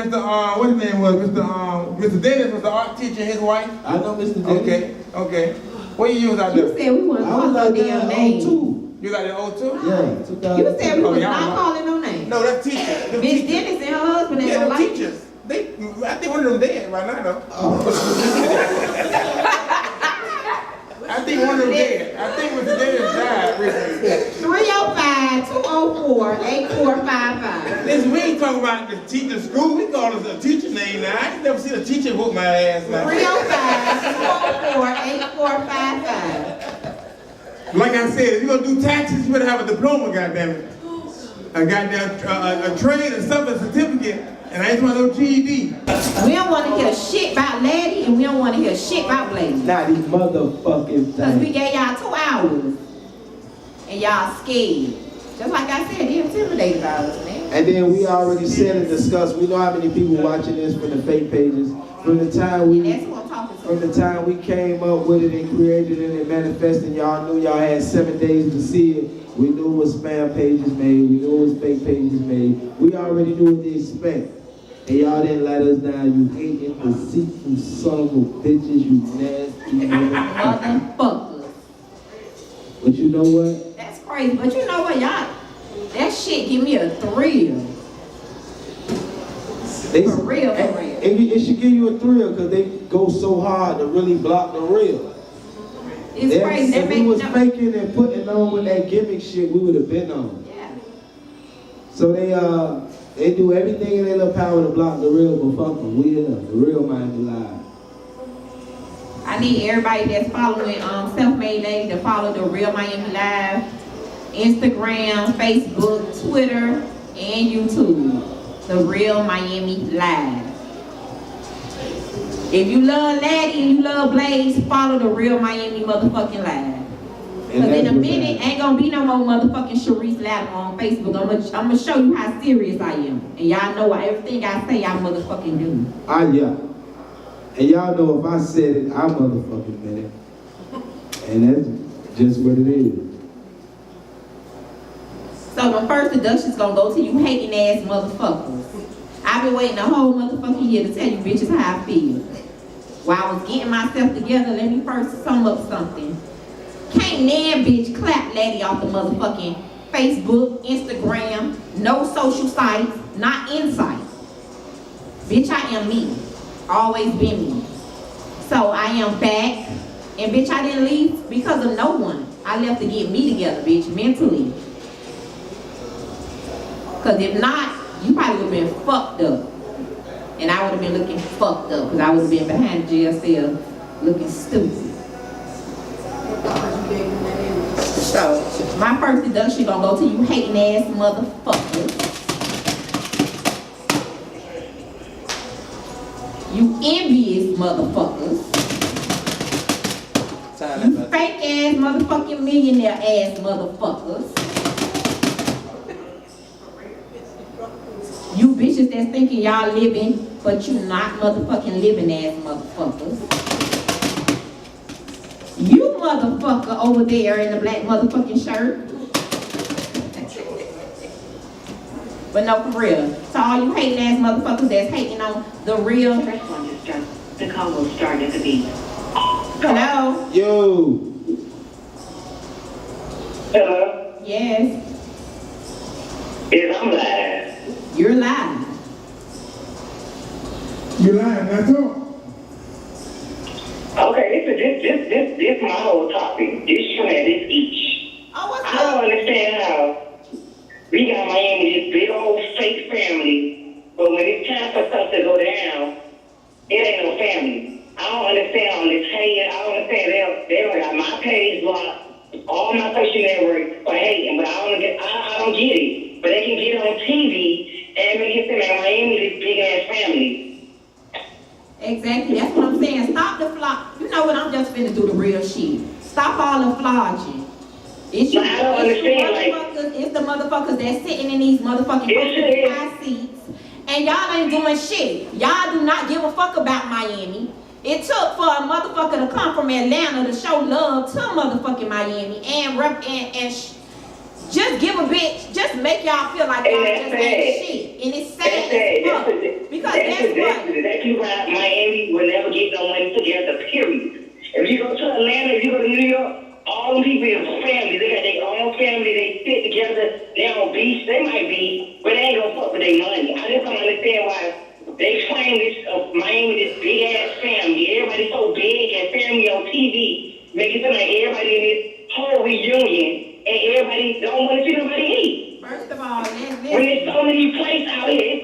What his name was? Mr. Dennis was the art teacher and his wife. I know Mr. Dennis. Okay. What you use out You there? said we want to I call was no out damn there name. in 02. You got the O2? Yeah, 2000. You said we was y'all not know. calling no name. No, that's teachers. Them Miss teachers. Dennis and her husband ain't Yeah, gonna them like teachers. I think one of them dead right now though. I think one of them dead. I think Mr. Dennis died recently. 305-204-8455. Listen, we ain't talking about the teacher school. We call it a teacher name now. I ain't never seen a teacher whoop my ass now. 305-204-8455. Like I said, if you're gonna do taxes, you better have a diploma, goddammit. A goddamn a trade or something, certificate, and I ain't want no GED. We don't want to hear shit about Laddie, and we don't want to hear shit about Blaze. Not these motherfucking Because we things. gave y'all 2 hours, and y'all scared. Just like I said, they intimidated by us, man. And then we already said and discussed, we know how many people watching this from the fake pages. From the time And we that's who I'm talking to. From the time we came up with it and created it and manifested, y'all knew y'all had 7 days to see it. We knew what spam pages made. We knew what fake pages made. We already knew what to expect. And y'all didn't let us down. You hating, deceitful son of bitches, you nasty motherfuckers. Motherfuckers. But you know what? That's crazy. But you know what, y'all? That shit give me a thrill. For real. It should give you a thrill because they go so hard to really block the real. It's crazy. If we was faking and putting on with that gimmick shit, we would have been on. Yeah. So they do everything in their little power to block the real, but fuck them. We here, the real Miami Live. I need everybody that's following Self-Made Lady to follow the Real Miami Live, Instagram, Facebook, Twitter, and YouTube. The Real Miami Live. If you love Laddie and you love Blaze, follow the Real Miami motherfucking Live. Because in a minute, ain't gonna be no more motherfucking Sharice Latimer on Facebook. I'm gonna show you how serious I am. And y'all know everything I say, I motherfucking do. Yeah. And y'all know if I said it, I motherfucking meant it. And that's just what it is. So my first deduction's gonna go to you hating ass motherfuckers. I've been waiting a whole motherfucking year to tell you bitches how I feel. While I was getting myself together, let me first sum up something. Can't nan bitch clap Laddie off the motherfucking Facebook, Instagram, no social sites, not insight. Bitch, I am me. Always been me. So I am back. And bitch, I didn't leave because of no one. I left to get me together, bitch, mentally. Because if not, you probably would have been fucked up. And I would have been looking fucked up because I would have been behind the jail cell looking stupid. So, my first deduction gonna go to you hating ass motherfuckers. You envious motherfuckers. You fake ass motherfucking millionaire ass motherfuckers. You bitches that's thinking y'all living, but you not motherfucking living ass motherfuckers. You motherfucker over there in the black motherfucking shirt. But no, for real. To all you hating ass motherfuckers that's hating on the real. The call will start at the beep. Hello? Yo. Hello? Yes, Yes, I'm live. you're live. You lying, that's all. Okay, this my whole topic. This trend, this each. Oh, what's I don't up? understand how we got Miami, this big old fake family, but when it's time for stuff to go down, it ain't no family. I don't understand all this hate. I don't understand they don't got my page blocked, all my social networks for hating, but I don't get it. But they can get on TV and make it seem like Miami this big ass family. Exactly, that's what I'm saying. Stop the flog. You know what? I'm just finna do the real shit. Stop all the flogging. It's you, But I don't understand, like- it's the motherfuckers that's sitting in these motherfucking high seats, and y'all ain't doing shit. Y'all do not give a fuck about Miami. It took for a motherfucker to come from Atlanta to show love to motherfucking Miami and just give a bitch, just make y'all feel like y'all just ain't shit. And it's sad as fuck. Because that's what. Exactly why Miami will never get no money together, period. If you go to Atlanta, if you go to New York, all them people is family. They got their own family. They sit together. They on beach. They might be, but they ain't gonna fuck with their money. I just don't understand why they claim this Miami, this big ass family. Everybody so big and family on TV, make it seem like everybody in this whole reunion. And everybody don't want to see nobody eat. First of all, when there's so many plates out here,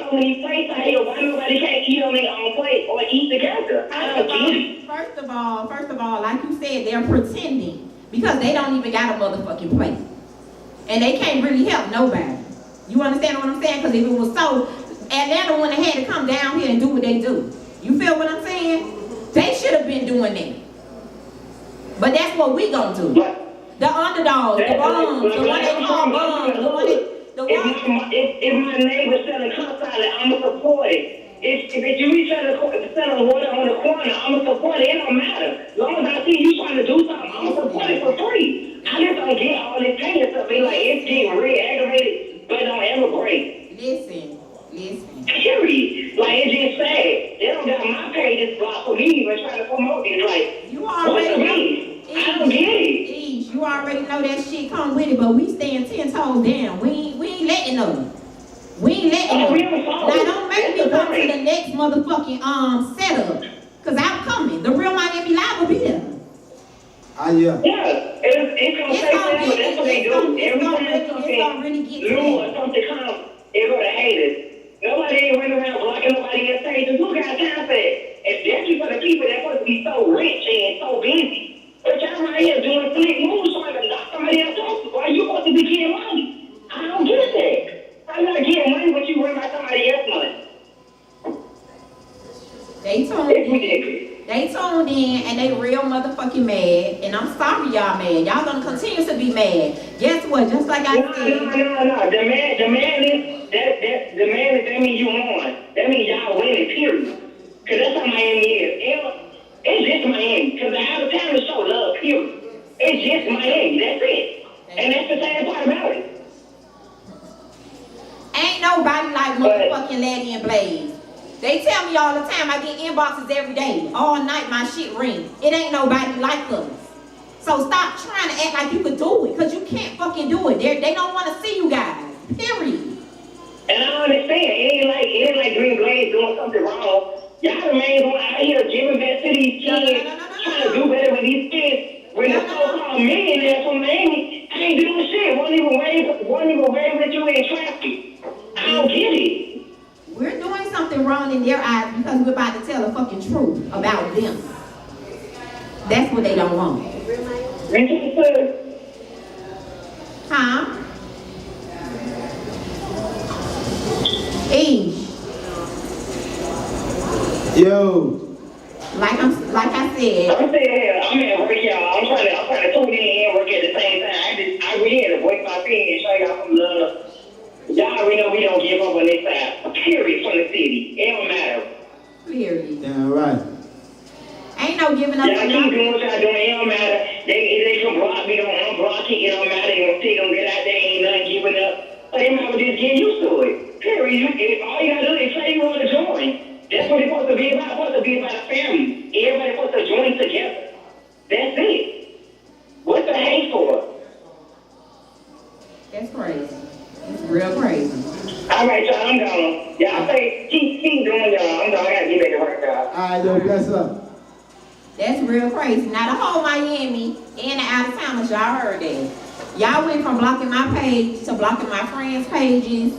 why nobody can't eat on their own plate or eat together? I don't get it. First of all, like you said, they're pretending because they don't even got a motherfucking plate. And they can't really help nobody. You understand what I'm saying? Because if it was so, Atlanta wouldn't have had to come down here and do what they do. You feel what I'm saying? They should have been doing that. But that's what we gonna do. The underdogs, the bums, the one they call bums, If my neighbor selling cup salad, I'ma support it. If you selling water on the corner, I'ma support it. It don't matter. As long as I see you trying to do something, I'ma support it for free. I just don't get all this paying stuff. It's like it's getting real aggravated, but don't ever break. Listen. Period. Like it's just sad. They don't got my pages blocked for me even trying to promote it. Like you already know. I don't get it. You already know that shit come with it, but we stand 10 toes down. We ain't letting them. We ain't letting them. Now don't make me come to the next motherfucking setup, cause I'm coming. The real Miami Live will be there. Yeah, it's gonna take forever. That's what they do. Every time something new or something comes, it's gonna hate it. Nobody ain't running around blocking nobody else's pages. Who got time for that? Especially for the people that's supposed to be so rich and so busy. But y'all right here doing slick moves trying to knock somebody else off. Why you supposed to be getting money? I don't get that. I'm not getting money, but you worry about somebody else's money. They tuned in and they real motherfucking mad. And I'm sorry y'all mad. Y'all gonna continue to be mad. Guess what? Just like I said. No. The man is that means you won. That means y'all winning, period. Cause that's how Miami is. It's just Miami, because the out of town show love, period. It's just Miami, that's it. And that's the sad part about it. Ain't nobody like motherfucking Laddie and Blaze. They tell me all the time, I get inboxes every day. All night my shit rings. It ain't nobody like us. So stop trying to act like you could do it, because you can't fucking do it. They don't want to see you guys, period. And I understand, it ain't like Green Blaze doing something wrong. Y'all the main one out here giving back to these kids, trying to do better with these kids. When the so-called millionaires from Miami ain't doing shit, won't even wave with you in traffic. I don't get it. We're doing something wrong in their eyes because we're about to tell the fucking truth about them. That's what they don't want. Huh? Eve. Yo. Like I said. I'm saying here, I'm at work, y'all. I'm trying to tune in and work at the same time. I really had to voice my opinion and show y'all some love. Y'all already know we don't give up on this side. Period from the city. It don't matter. Period. Damn right. Ain't no giving up. Y'all keep doing what y'all doing. It don't matter. They can block me, don't unblock it. It don't matter. They gonna still gonna get out there. Ain't nothing giving up. But they might just get used to it. Period. All you gotta do is say you want to join. That's what it's supposed to be about. It's supposed to be about a family. Everybody's supposed to join together. That's it. What's the hate for? right, yo, bless up. That's real crazy. Now the whole Miami and the out of towners, y'all heard that. Y'all went from blocking my page to blocking my friends' pages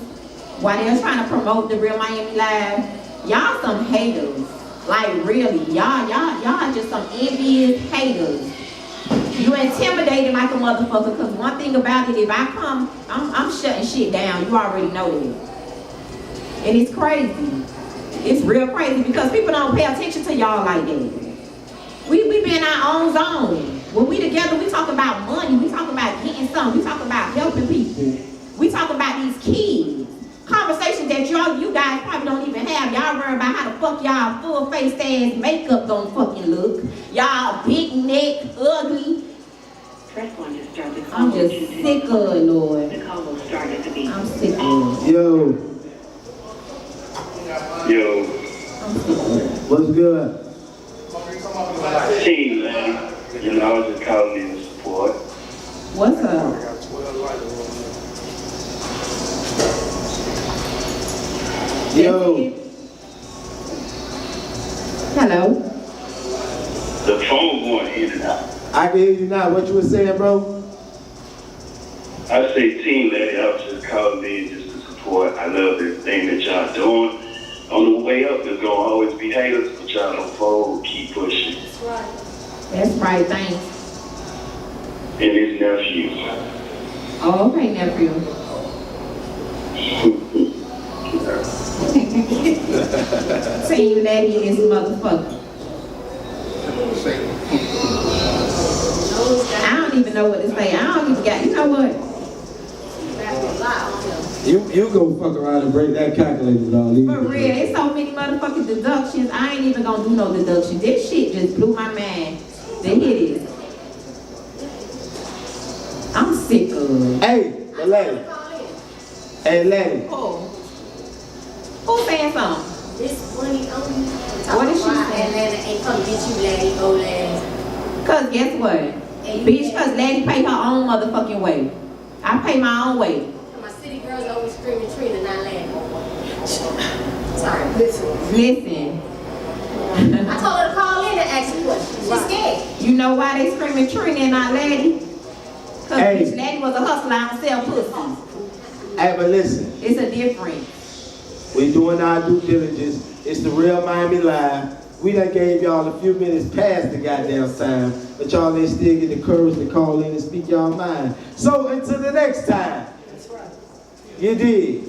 while they was trying to promote the Real Miami Live. Y'all some haters. Like really, y'all just some envious haters. You intimidated like a motherfucker, cause one thing about it, if I come, I'm shutting shit down. You already know that. And it's crazy. It's real crazy because people don't pay attention to y'all like that. We be in our own zone. When we together, we talk about money, we talk about getting something, we talk about helping people. We talk about these kids. Conversations that you guys probably don't even have. Y'all worry about how the fuck y'all full face ass makeup gonna fucking look. Y'all big neck, ugly. Press 1 to start the call. I'm just sick of it, Lord. The call will start at the beep. I'm sick of it. Yo, Yo, what's good? team, man. You know, I was just calling in to support. What's up? Yo, Hello? The phone going in and out. I can hear you now. What you were saying, bro? I say, team, lady, I was just calling in just to support. I love everything that y'all doing. On the way up, there's gonna always be haters, but y'all don't fold. Keep pushing. That's right, thanks. And his nephew. Oh, okay, nephew. Team Lady in this motherfucker. I don't even know what to say. I don't even got, you know what? You go fuck around and break that calculator, dog. For real, there's so many motherfucking deductions. I ain't even gonna do no deductions. This shit just blew my mind. The hit is. I'm sick of it. Hey, the lady. Hey, lady. Who saying something? This money on you. What is she saying? Atlanta ain't come get you, lady. Go, lady. Cause guess what? Bitch, cause Lady pay her own motherfucking way. I pay my own way. My city girls always screaming Trina, not Lady. Sorry, listen. Listen. I told her to call in and ask you questions. She's scared. You know why they screaming Trina and not Lady? Cause Hey. bitch, Lady was a hustler, I don't sell pussy. Hey, but listen. It's a difference. We doing our due diligence. It's the Real Miami Live. We done gave y'all a few minutes past the goddamn time, but y'all ain't still get the courage to call in and speak y'all mind. So until the next time, you did.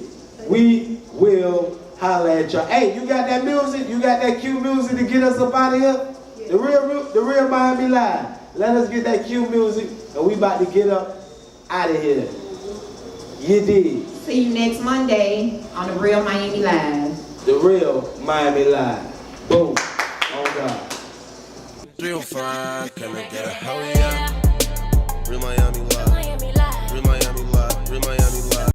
We will holler at y'all. Hey, you got that music? You got that cue music to get us up out of here? The real Miami Live. Let us get that cue music, and we about to get up out of here. You did. See you next Monday on the Real Miami Live. The Real Miami Live. Boom. Oh God. 305, can I get a hell yeah? Real Miami.